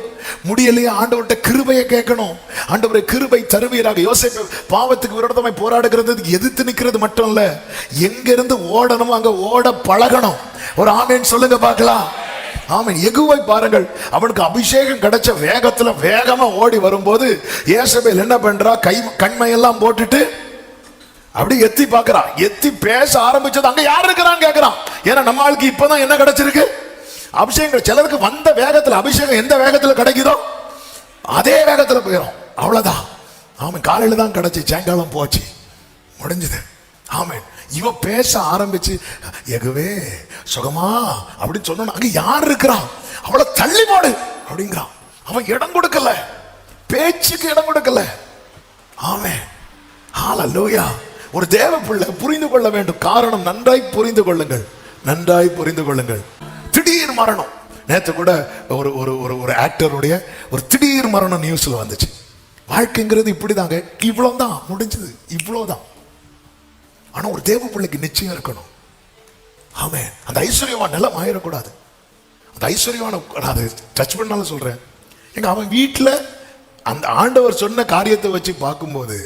முடியலையே, ஆண்டவர்கிட்ட கிருபையை கேட்கணும். ஆண்டவரே கிருபை தருவீராக. யோசேப்பு பாவத்துக்கு விரோதமாய் போராடுகிறது எதிர்த்து நிற்கிறது மட்டும் இல்ல, எங்கிருந்து ஓடணும் அங்க ஓட பழகணும். ஒரு ஆமேன் சொல்லுங்க பார்க்கலாம். ஆமேன். யெகூவை பாருங்கள், அவனுக்கு அபிஷேகம் கிடைச்ச வேகத்துல வேகமா ஓடி வரும்போது யேசபேல் என்ன பண்றா, கண்மையெல்லாம் போட்டுட்டு அப்படி எத்தி பாக்குறான். எத்தி பேச ஆரம்பிச்சது அங்க யார் இருக்கிறான்னு கேட்கிறான். ஏன்னா நம்ம ஆளுக்கு இப்பதான் என்ன கிடைச்சிருக்கு, அபிஷேகம். சிலருக்கு வந்த வேகத்துல அபிஷேகம் எந்த வேகத்துல கிடைக்குதோ அதே வேகத்துல போயிடும். அவ்வளவுதான். ஆமன். காலையில தான் கிடைச்சி, சாயங்காலம் போச்சு, முடிஞ்சது. ஆமன். இவ பேச ஆரம்பிச்சு, யெகூவே சுகமா அப்படின்னு சொன்ன அங்க யார் இருக்கிறான், அவளை தள்ளி போடு அப்படிங்கிறான். அவன் இடம் கொடுக்கல, பேச்சுக்கு இடம் கொடுக்கல. ஆமென். ஹல்லேலூயா. ஒரு தேவ பிள்ளை புரிந்து கொள்ள வேண்டும். காரணம் நன்றாய் புரிந்து கொள்ளுங்கள், நன்றாய் புரிந்து கொள்ளுங்கள். திடீர் மரணம். நேற்று கூட ஒரு ஒரு ஒரு ஆக்டருடைய ஒரு திடீர் மரணம் நியூஸ்ல வந்துச்சு. வாழ்க்கைங்கிறது இப்படிதாங்க, இவ்வளவுதான் முடிஞ்சது, இவ்வளவுதான். ஆனா ஒரு தேவ பிள்ளைக்கு நிச்சயம் இருக்கணும். ஆமென். அந்த ஐஸ்வர்யவான் நிலம் ஆயிடக்கூடாது. அந்த ஐஸ்வர்யவான அதை டச் பண்ணாலும் சொல்றேன், எங்க அவன் வீட்டுல அந்த ஆண்டவர் சொன்ன காரியத்தை வச்சு பார்க்கும்போது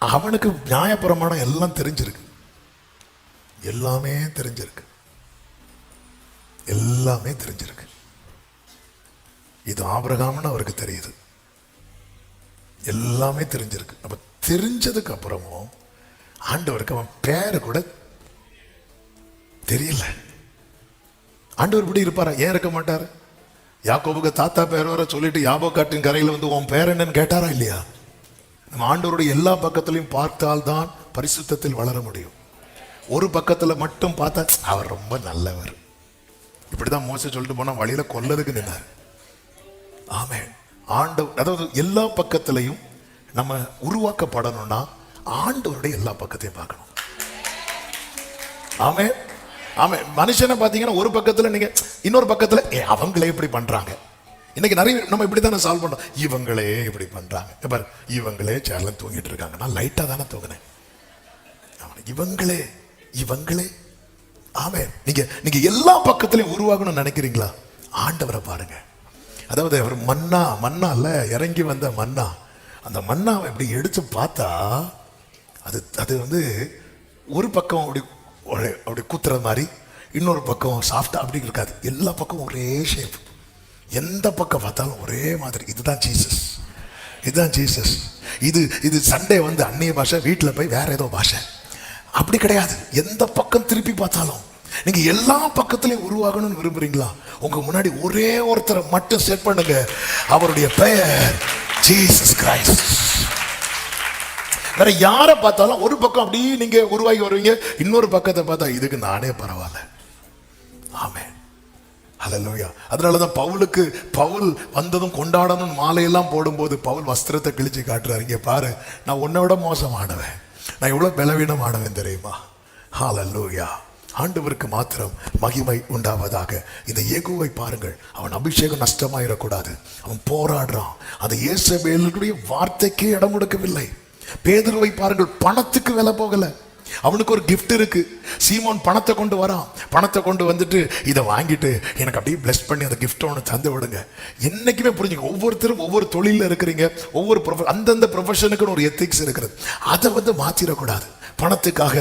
அவனுக்கு நியாயப்பிரமாணம் எல்லாம் தெரிஞ்சிருக்கு, எல்லாமே தெரிஞ்சிருக்கு, எல்லாமே தெரிஞ்சிருக்கு. இது ஆபிரகாம்னு அவருக்கு தெரியுது, எல்லாமே தெரிஞ்சிருக்கு. அப்ப தெரிஞ்சதுக்கு அப்புறமும் ஆண்டவருக்கு அவன் பேரு கூட தெரியல. ஆண்டவர் இப்படி இருப்பாரா? ஏன் இருக்க மாட்டாரு? யாக்கோபுக்கு தாத்தா பேர் வர சொல்லிட்டு யாபோக்காட்டின் கரையில் வந்து உன் பேர் என்னன்னு கேட்டாரா இல்லையா? நம்ம ஆண்டவருடைய எல்லா பக்கத்திலையும் பார்த்தால்தான் பரிசுத்தத்தில் வளர முடியும். ஒரு பக்கத்துல மட்டும் பார்த்தா அவர் ரொம்ப நல்லவர், இப்படிதான் மோசே சொல்லிட்டு போனா வழியில கொல்லதுக்கு நின்னார். ஆமென். ஆண்டவர், அதாவது எல்லா பக்கத்திலையும் நம்ம உருவாக்கப்படணும்னா ஆண்டவருடைய எல்லா பக்கத்தையும் பார்க்கணும். ஆமென். ஆமென். மனுஷனை பார்த்தீங்கன்னா ஒரு பக்கத்துல நீங்க, இன்னொரு பக்கத்துல அவங்களே இப்படி பண்றாங்க. இன்னைக்கு நிறைய நம்ம இப்படி தானே சால்வ் பண்றோம். இவங்களே இப்படி பண்றாங்க பாரு, இவங்களே சேர்ல தூங்கிட்டு இருக்காங்க, நான் லைட்டா தானே தூங்கினேன். இவங்களே இவங்களே. ஆமென். நீங்க நீங்க எல்லா பக்கத்திலையும் உருவாகணும்னு நினைக்கிறீங்களா? ஆண்டவரை பாருங்க. அதாவது அவர் மன்னா, மன்னா இல்ல, இறங்கி வந்த மன்னா. அந்த மன்னாவை இப்படி எடுத்து பார்த்தா அது அது வந்து ஒரு பக்கம் அப்படி அப்படி குத்துற மாதிரி, இன்னொரு பக்கம் சாஃப்டா அப்படி இருக்காது. எல்லா பக்கம் ஒரே ஷேப், எந்த பக்கம் பார்த்தாலும் ஒரே மாதிரி. இதுதான் ஜீசஸ், இதுதான் ஜீசஸ். இது இது சண்டே வந்து அந்நிய பாஷை, வீட்டில் போய் வேற ஏதோ பாஷை, அப்படி கிடையாது. எந்த பக்கம் திருப்பி பார்த்தாலும் நீங்க எல்லா பக்கத்திலையும் உருவாகணும்னு விரும்புறீங்களா? உங்க முன்னாடி ஒரே ஒருத்தரை மட்டும் செட் பண்ணுங்க, அவருடைய பெயர் ஜீசஸ் கிரைஸ்ட். வேற யாரை பார்த்தாலும் ஒரு பக்கம் அப்படி நீங்க உருவாகி வருவீங்க, இன்னொரு பக்கத்தை பார்த்தா இதுக்கு நானே பரவாயில்ல. ஆமென். ஹல்லேலூயா. அதனாலதான் பவுலுக்கு, பவுல் வந்ததும் கொண்டாடணும் மாலையெல்லாம் போடும்போது பவுல் வஸ்திரத்தை கிழிச்சு காட்டுறாரு, இங்க பாரு நான் உன்னை விட மோசமானவன், நான் எவ்வளவு பலவீனமானவன் தெரியுமா? ஹல்லேலூயா. ஆண்டவருக்கு மாத்திரம் மகிமை உண்டாவதாக. இந்த யெகூவை பாருங்கள், அவன் அபிஷேகம் நஷ்டமாயிடக்கூடாது. அவன் போராடுறான். அந்த யேசபேலுடைய வார்த்தைக்கே இடம் கொடுக்கவில்லை. பேதுருவை பாருங்கள், பணத்துக்கு விலை போகல. அவனுக்கு ஒரு கிஃப்ட் இருக்கு. சீமோன் பணத்தை கொண்டு வரான். பணத்தை கொண்டு வந்துட்டு இதை வாங்கிட்டு எனக்கு அப்படியே பிளஸ் பண்ணி அந்த கிஃப்ட் ஒன்று தந்து விடுங்க. என்னைக்குமே புரிஞ்சுங்க, ஒவ்வொருத்தரும் ஒவ்வொரு தொழிலில் இருக்கிறீங்க, ஒவ்வொரு அந்தந்த ப்ரொஃபஷனுக்குன்னு ஒரு எத்திக்ஸ் இருக்கிறது. அதை வந்து மாற்றிடக்கூடாது. பணத்துக்காக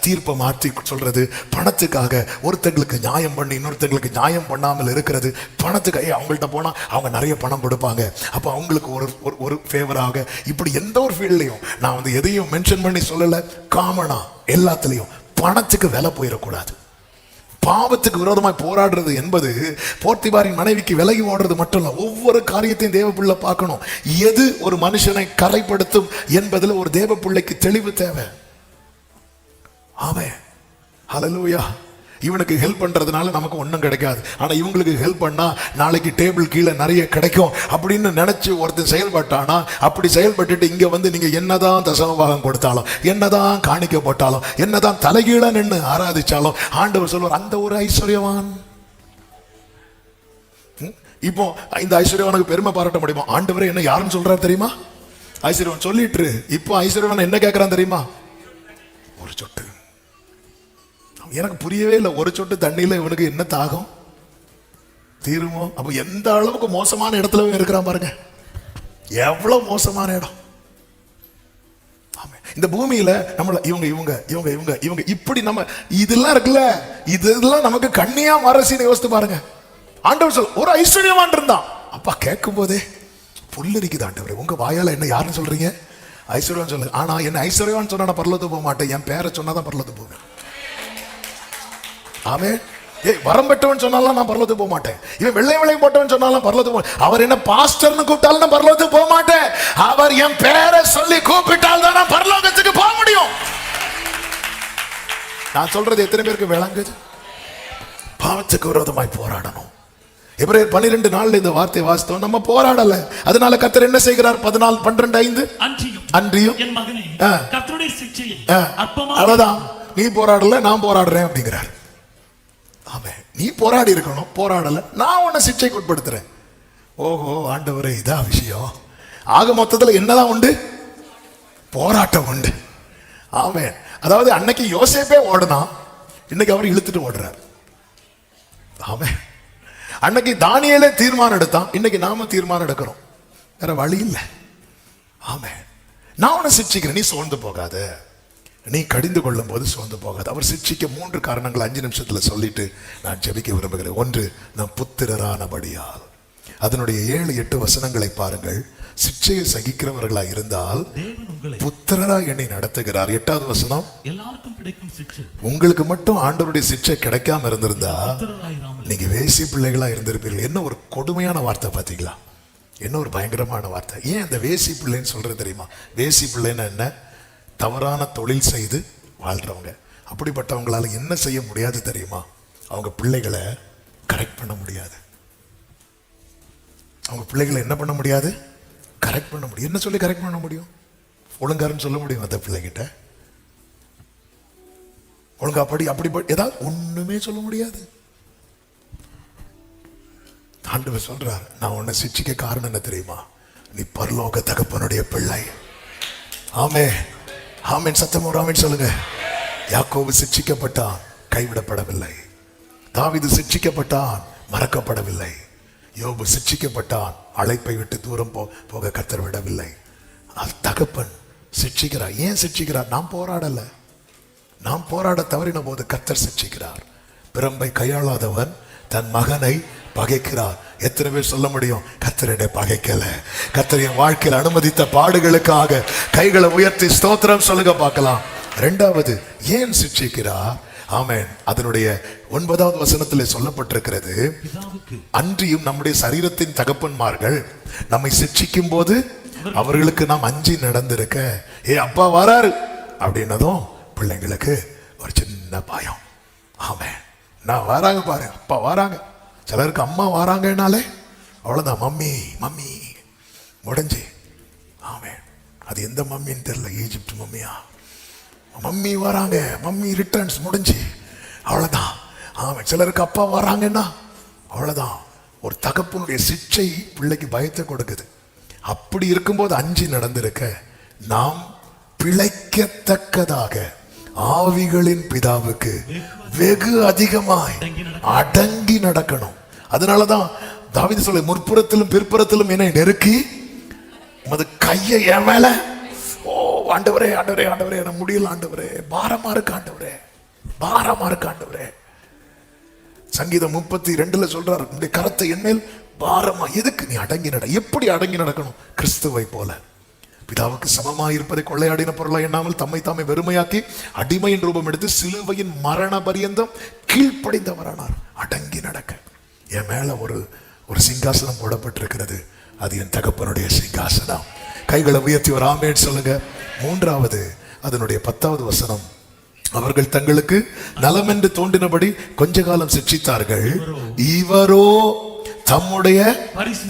தீர்ப்பை மாற்றி சொல்றது, பணத்துக்காக ஒருத்தங்களுக்கு நியாயம் பண்ணி இன்னொருத்தங்களுக்கு நியாயம் பண்ணாமல் இருக்கிறது, பணத்துக்கு அவங்கள்ட்ட போனால் அவங்க நிறைய பணம் கொடுப்பாங்க, அப்போ அவங்களுக்கு ஒரு ஒரு ஃபேவராக, இப்படி எந்த ஒரு ஃபீல்ட்லையும் நான் வந்து எதையும் மென்ஷன் பண்ணி சொல்லலை, காமனா எல்லாத்துலேயும் பணத்துக்கு விலை போயிடக்கூடாது. பாவத்துக்கு விரோதமாய் போராடுறது என்பது போர்த்திபாரின் மனைவிக்கு விலகி ஓடுறது மட்டும் இல்ல, ஒவ்வொரு காரியத்தையும் தேவ பிள்ளை பார்க்கணும். எது ஒரு மனுஷனை கரைப்படுத்தும் என்பதில் ஒரு தேவ பிள்ளைக்கு தெளிவு தேவை. ஆமென். ஹல்லேலூயா. இவனுக்கு ஹெல்ப் பண்றதுனால நமக்கு ஒன்றும் கிடைக்காது, ஆனா இவங்களுக்கு ஹெல்ப் பண்ணா நாளைக்கு டேபிள் கீழே நிறைய கிடைக்கும் அப்படின்னு நினைச்சு ஒருத்தன் செயல்பட்டானா, அப்படி செயல்பட்டுட்டு இங்க வந்து நீங்க என்னதான் தசமபாகம் கொடுத்தாலும், என்னதான் காணிக்க போட்டாலும், என்னதான் தலைகீழ நின்று ஆராதிச்சாலும் ஆண்டவர் சொல்வார் அந்த ஒரு ஐஸ்வர்யவான். இப்போ இந்த ஐஸ்வர்யவானுக்கு பெருமை பாராட்ட முடியுமா? ஆண்டவரே என்ன யாருன்னு சொல்றாரு தெரியுமா? ஐஸ்வர்யவான் சொல்லிட்டு இப்போ ஐஸ்வர்யவான் என்ன கேட்கறான் தெரியுமா? ஒரு சொட்டு. எனக்கு புரியவே இல்லை, ஒரு சொட்டு தண்ணியில் இவனுக்கு என்ன தாகம்? தீருமோ? அப்ப எந்த அளவுக்கு மோசமான இடத்துல இருக்கிறான் பாருங்க, எவ்வளவு மோசமான இடம். இந்த பூமியில நம்மள இவங்க இவங்க இவங்க இவங்க இவங்க இப்படி நம்ம இதெல்லாம் இருக்குல்ல, இதெல்லாம் நமக்கு கண்ணியா மரசின்னு யோசித்து பாருங்க. ஆண்டவர் சொல், ஒரு ஐஸ்வர்யவான் இருந்தான். அப்பா கேட்கும் போதே புல்லரிக்குது. ஆண்டவர் உங்க வாயால என்ன யாருன்னு சொல்றீங்க? ஐஸ்வர்யவான் சொல்லுங்க. ஆனா என்ன ஐஸ்வர்யவான் சொன்னா நான் பரலோகத்துக்கு போக மாட்டேன், என் பேரை சொன்னாதான் பரலோகத்துக்கு போவேன். ஆமென். வரம் பெற்றவன் சொன்னாலும் நான் பரலோகத்துக்கு போக மாட்டேன். இவன் வெள்ளை வெள்ளை போட்டவன் சொன்னாலும் பரலோகத்துக்கு போக. அவர் என்ன பாஸ்டர்னு கூப்பிட்டாலும் நான் பரலோகத்துக்கு போக மாட்டேன். அவர் என் பேரை சொல்லி கூப்பிட்டால் தான் நான் பரலோகத்துக்கு போக முடியும். நான் சொல்றது எத்தனை பேருக்கு விளங்குது? பாவத்துக்கு விரோதமாய் போராடணும். எபிரேயர் 12:4 இந்த வார்த்தை வாசித்தோம். நம்ம போராடல. அதனால கர்த்தர் என்ன செய்கிறார்? 14:12 அன்றியும் என் மகனே, கர்த்தருடைய சிட்சையை அவ்வளவுதான், நீ போராடல நான் போராடுறேன் அப்படிங்கிறார். ஆமென். நீ போராடி இருக்கணும், போராடல, நான் உன்னை சிட்சைக்கு உட்படுத்துறேன். ஓஹோ ஆண்டவரே, இதான் விஷயம். ஆக மொத்தத்தில் என்னதான் உண்டு? போராட்டம் உண்டு. ஆமென். அதாவது அன்னைக்கு யோசேப்பே ஓடுனா, இன்னைக்கு அவர் இழுத்துட்டு ஓடுறார். ஆமென். அன்னைக்கு தானியேலே தீர்மானம் எடுத்தான், இன்னைக்கு நாம தீர்மானம் எடுக்கிறோம். வேற வழி இல்லை. ஆமென். நான் உன்னை சிட்சிக்கிறேன், நீ சோர்ந்து போகாத. நீ கடிந்து கொள்ளும் போது சோர்ந்து போகாது. அவர் சிட்சிக்க 3 காரணங்கள் 5 நிமிஷத்துல சொல்லிட்டு நான் ஜெபிக்க விரும்புகிறேன். 1, நாம் புத்திரரானபடியால். அதனுடைய 7-8 வசனங்களை பாருங்கள். சிட்சையை சகிக்கிறவர்களா இருந்தால் புத்திரரா என்னை நடத்துகிறார். 8வது வசனம், எல்லாருக்கும் கிடைக்கும் சிட்சை உங்களுக்கு மட்டும் ஆண்டவருடைய சிட்சை கிடைக்காம இருந்திருந்தா நீங்க வேசி பிள்ளைகளா இருந்திருப்பீர்கள். என்ன ஒரு கொடுமையான வார்த்தை பாத்தீங்களா? என்ன ஒரு பயங்கரமான வார்த்தை. ஏன் அந்த வேசி பிள்ளைன்னு சொல்றது தெரியுமா? வேசி பிள்ளைன்னா என்ன? தவறான தொழில் செய்து வாழ்றவங்க. அப்படிப்பட்டவங்களால என்ன செய்ய முடியாது தெரியுமா? அவங்க பிள்ளைகளை கரெக்ட் பண்ண முடியாது. அவங்க பிள்ளைகளை என்ன பண்ண முடியாது? கரெக்ட் பண்ண முடியும். என்ன சொல்லி கரெக்ட் பண்ண முடியும்? ஒழுங்காருன்னு சொல்ல முடியும் அந்த பிள்ளைகிட்ட? ஒழுங்கா படி, அப்படி ஏதாவது ஒண்ணுமே சொல்ல முடியாது. ஆண்டவர் சொல்றார், நான் உன்னை சிட்சிக்க காரணம் என்ன தெரியுமா? நீ பரலோக தகப்பனுடைய பிள்ளை. ஆமே ஆமேன். சத்தம் ஒரு ஆமேன் சொல்லுங்க. யாக்கோபு சிட்சிக்கப்பட்டான், கைவிடப்படவில்லை. தாவீது சிட்சிக்கப்பட்டான், மறக்கப்படவில்லை. யோபு சிட்சிக்கப்பட்டான், அழைப்பை விட்டு தூரம் போக கர்த்தர் விடவில்லை. தகப்பன் சிட்சிக்கிறார். ஏன் சிட்சிக்கிறார்? நாம் போராடல. நாம் போராட தவறின போது கர்த்தர் சிட்சிக்கிறார். பிரம்பை கையாளாதவன் தன் மகனை பகைக்கிறார். எத்தனை பேர் சொல்ல முடியும், கர்த்தரை பகைக்கல? கர்த்தர் என் வாழ்க்கையில் அனுமதித்த பாடுகளுக்காக கைகளை உயர்த்தி ஸ்தோத்திரம் சொல்லுங்க பார்க்கலாம். 2வது, ஏன் சிட்சிக்கிறார்? ஆமென். அதனுடைய 9வது வசனத்தில் சொல்லப்பட்டிருக்கிறது, அன்றியும் நம்முடைய சரீரத்தின் தகப்பன்மார்கள் நம்மை சிட்சிக்கும் போது அவர்களுக்கு நாம் அஞ்சி நடந்திருக்க. அப்பா வராரு அப்படின்னதும் பிள்ளைங்களுக்கு ஒரு சின்ன பயம். ஆமென். நான் வராங்க பாரு, அப்பா வராங்க. சிலருக்கு அம்மா வராங்கனாலே அவ்வளவுதான், மம்மி மம்மி முடிஞ்சு. ஆமென். அது எந்த மம்மின்னு தெரியல, ஈஜிப்ட் மம்மியா? மம்மி வராங்க, மம்மி ரிட்டர்ன்ஸ் முடிஞ்சு, அவ்வளவுதான். ஆமென். சிலருக்கு அப்பா வராங்கன்னா அவ்வளவுதான். ஒரு தகப்பனுடைய சிட்சை பிள்ளைக்கு பயத்தை கொடுக்குது. அப்படி இருக்கும்போது அஞ்சி நடந்திருக்க நாம் பிழைக்கத்தக்கதாக ஆவிகளின் பிதாவுக்கு வெகு அதிகமாய் அடங்கி நடக்கணும். அதனாலதான் தாவீது சொல்ல, முற்புறத்திலும் பிற்புறத்திலும் என்னை நெருக்கி உமது கையை என் மேல. ஓ ஆண்டவரே ஆண்டவரே ஆண்டவரே, என்ன முடியல ஆண்டவரே, பாரமா இருக்கு ஆண்டவரே, பாரமா இருக்கு ஆண்டவரே. சங்கீதம் 32 சொல்றாரு, உன்னுடைய கரத்தை என்மேல் பாரமா. எதுக்கு? நீ அடங்கி நட. எப்படி அடங்கி நடக்கணும்? கிறிஸ்துவை போல. பிதாவுக்கு சமமாக இருப்பதை கொள்ளையாடின பொருளா எண்ணாமல் தம்மை தாமே வெறுமையாக்கி அடிமையின் ரூபம் எடுத்து சிலுவையின் மரண பரியந்தம் கீழ்ப்படிந்தவரானார். அடங்கி நடக்க. என் மேல ஒரு சிங்காசனம் போடப்பட்டிருக்கிறது, அது என் தகப்பனுடைய சிங்காசனம். கைகளை உயர்த்தி ஒரு ஆமென் சொல்லுங்க. 3வது, அதனுடைய 10வது வசனம், அவர்கள் தங்களுக்கு நலம் என்று தோன்றினபடி கொஞ்ச காலம் சிட்சித்தார்கள், இவரோ தம்முடைய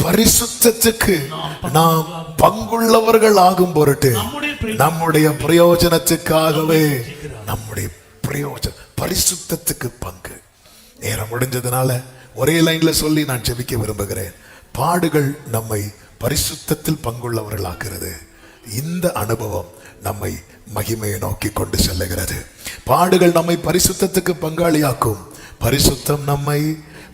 பரிசுத்தத்துக்கு நாம் பங்குள்ளவர்கள் ஆகும் பொருட்டு நம்முடைய பிரயோஜனத்துக்காகவே, நம்முடைய பரிசுத்தத்துக்கு பங்கு. நேரம் முடிஞ்சதுனால ஒரே லைன்ல சொல்லி நான் ஜெபிக்க விரும்புகிறேன். பாடுகள் நம்மை பரிசுத்தத்தில் பங்குள்ளவர்களாகிறது. இந்த அனுபவம் நம்மை மகிமையை நோக்கி கொண்டு செல்லுகிறது. பாடுகள் நம்மை பரிசுத்தத்துக்கு பங்காளியாக்கும், பரிசுத்தம் நம்மை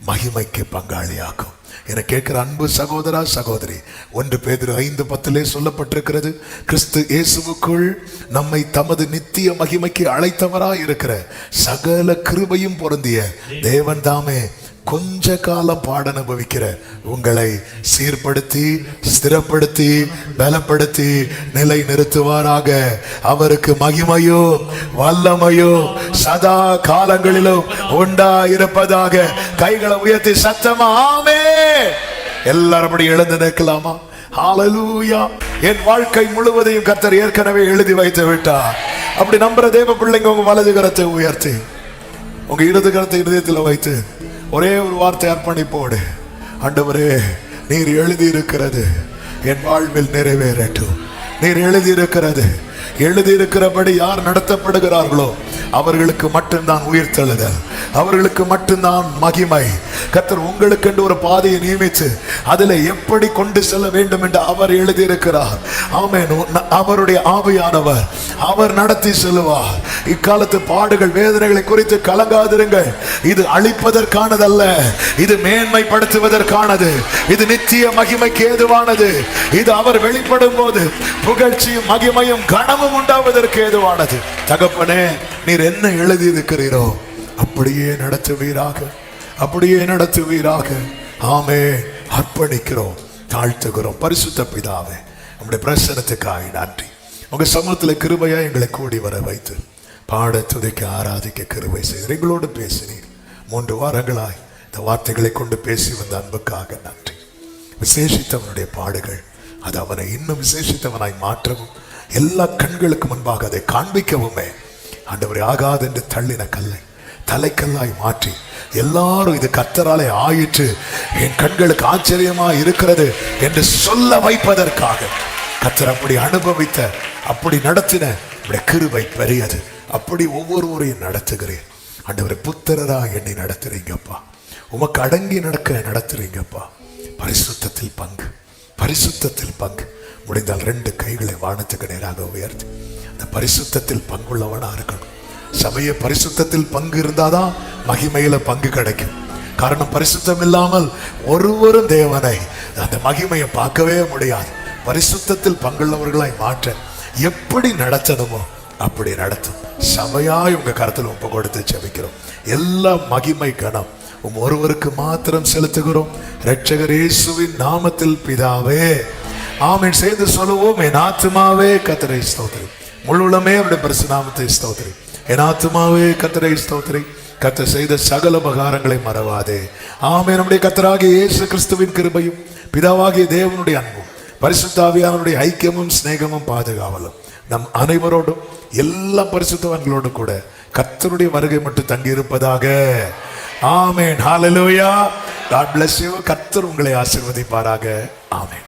மகிமைக்கு பங்காளியாக்கும். என கேட்கிற அன்பு சகோதரா சகோதரி, 1 பேதுரு 5:10 சொல்லப்பட்டிருக்கிறது, கிறிஸ்து இயேசுவுக்குள் நம்மை தமது நித்திய மகிமைக்கு அழைத்தவராய் இருக்கிற சகல கிருபையும் பொருந்திய தேவன் தாமே கொஞ்ச காலம் பாட அனுபவிக்கிற உங்களை சீர்படுத்தி ஸ்திரப்படுத்தி பலப்படுத்தி நிலை நிறுத்துவாராக. அவருக்கு மகிமையோ வல்லமையோ சதா காலங்களிலும் உண்டாயிருப்பதாக. கைகளை உயர்த்தி சத்தமா ஆமென். எல்லாரும் அப்படி எழுந்து நிற்கலாமா? ஹல்லேலூயா. என் வாழ்க்கை முழுவதையும் கர்த்தர் ஏற்கனவே எழுதி வைத்து விட்டார். அப்படி நம்புற தேவ பிள்ளைங்க உங்க வலது கரத்தை உயர்த்தி உங்க இடது கரத்தை இதயத்தில் வைத்து ஒரே ஒரு வார்த்தை அர்ப்பணிப்போடு, ஆண்டவரே, நீர் எழுதி இருக்கிறது என் வாழ்வில் நிறைவேறட்டும். நீர் எழுதி இருக்கிறபடி யார் நடத்தப்படுகிறார்களோ அவர்களுக்கு மட்டும்தான் உயிர்த்தெழுதல், அவர்களுக்கு மட்டும்தான் மகிமை. கர்த்தர் உங்களுக்கு என்று ஒரு பாதையை நியமித்து அதில் எப்படி கொண்டு செல்ல வேண்டும் என்று அவர் எழுதியிருக்கிறார். ஆமென். அவருடைய ஆவியானவர் அவர் நடத்தி செல்வார். இக்காலத்து பாடுகள் வேதனைகளை குறித்து கலங்காதிருங்கள். இது அழிப்பதற்கானதல்ல, இது மேன்மைப்படுத்துவதற்கானது, இது நித்திய மகிமைக்கு ஏதுவானது. இது அவர் வெளிப்படும் போது புகழ்ச்சியும் மகிமையும் கனமும் உண்டாவதற்கு ஏதுவானது. தகப்பனே, நீர் என்ன எழுதி இருக்கிறீரோ அப்படியே நடத்துவீராக, அப்படியே நடத்துவீராக. ஆமே. அர்ப்பணிக்கிறோம், தாழ்த்துகிறோம். பரிசுத்த பிதாவே, உங்களுடைய பிரசன்னத்துக்காக நன்றி. உங்க சமூகத்தில் கிருபையா எங்களை கூடி வர வைத்து பாட துதிக்க ஆராதிக்க கிருபை செய்து எங்களோடு பேசினீர். 3 வாரங்களாய் இந்த வார்த்தைகளை கொண்டு பேசி வந்த அன்புக்காக நன்றி. விசேஷித்தவனுடைய பாடுகள் அது அவனை இன்னும் விசேஷித்தவனாய் மாற்றவும், எல்லா கண்களுக்கு முன்பாக அதை காண்பிக்கவுமே ஆண்டவரே, ஆகாது என்று தள்ளின கல்லை தலைக்கல்லாய் மாற்றி எல்லாரும் இது கர்த்தராலே ஆயிற்று, என் கண்களுக்கு ஆச்சரியமா இருக்கிறது என்று சொல்ல வைப்பதற்காக கர்த்தர் அப்படி அனுபவித்த, அப்படி நடத்தின கிருபை பெரியது. அப்படி ஒவ்வொருவரையும் நடத்துகிறேன் ஆண்டவரே. புத்திரரா என்னை நடத்துறீங்கப்பா, உமக்கு அடங்கி நடத்துறீங்கப்பா. பரிசுத்தத்தில் பங்கு, பரிசுத்தத்தில் பங்கு. முடிந்தால் 2 கைகளை வானத்துக்கு நேராக உயர்த்தி அந்த பரிசுத்தத்தில் பங்குள்ளவனா இருக்கணும். சபைய பரிசுத்தத்தில் பங்கு இருந்தாதான் மகிமையில பங்கு கிடைக்கும். காரணம், பரிசுத்தம் இல்லாமல் ஒருவரும் தேவனை அந்த மகிமையை பார்க்கவே முடியாது. பரிசுத்தத்தில் பங்குள்ளவர்களாய் மாற்ற எப்படி நடத்தணுமோ அப்படி நடத்தும். சபையாய் உங்க கருத்தில் ஒப்பு கொடுத்து ஜெபிக்கிறோம். எல்லா மகிமை கனம் ஒருவருக்கு மாத்திரம் செலுத்துகிறோம், இரட்சகர் இயேசுவின் நாமத்தில் பிதாவே, ஆமென். சேர்ந்து சொல்லுவோம், என் ஆத்துமாவே கர்த்தரை ஸ்தோத்திரி, முழுவதுமே அவருடைய பரிசுத்த நாமத்தை ஸ்தோத்திரி. என் ஆத்துமாவே கர்த்தரை ஸ்தோத்திரி, கர்த்தர் செய்த சகல உபகாரங்களை மறவாதே. ஆமென். நம்முடைய கர்த்தராகிய இயேசு கிறிஸ்துவின் கிருபையும் பிதாவாகிய தேவனுடைய அன்பும் பரிசுத்த ஆவியானவருடைய ஐக்கியமும் சிநேகமும் பாதுகாவலும் நம் அனைவரோடும் எல்லா பரிசுத்தவான்களோடு கூட கர்த்தருடைய வருகை மட்டும் தங்கி இருப்பதாக. ஆமென். ஹல்லேலூயா. God bless you. கர்த்தர் உங்களை ஆசீர்வதிப்பாராக. ஆமென்.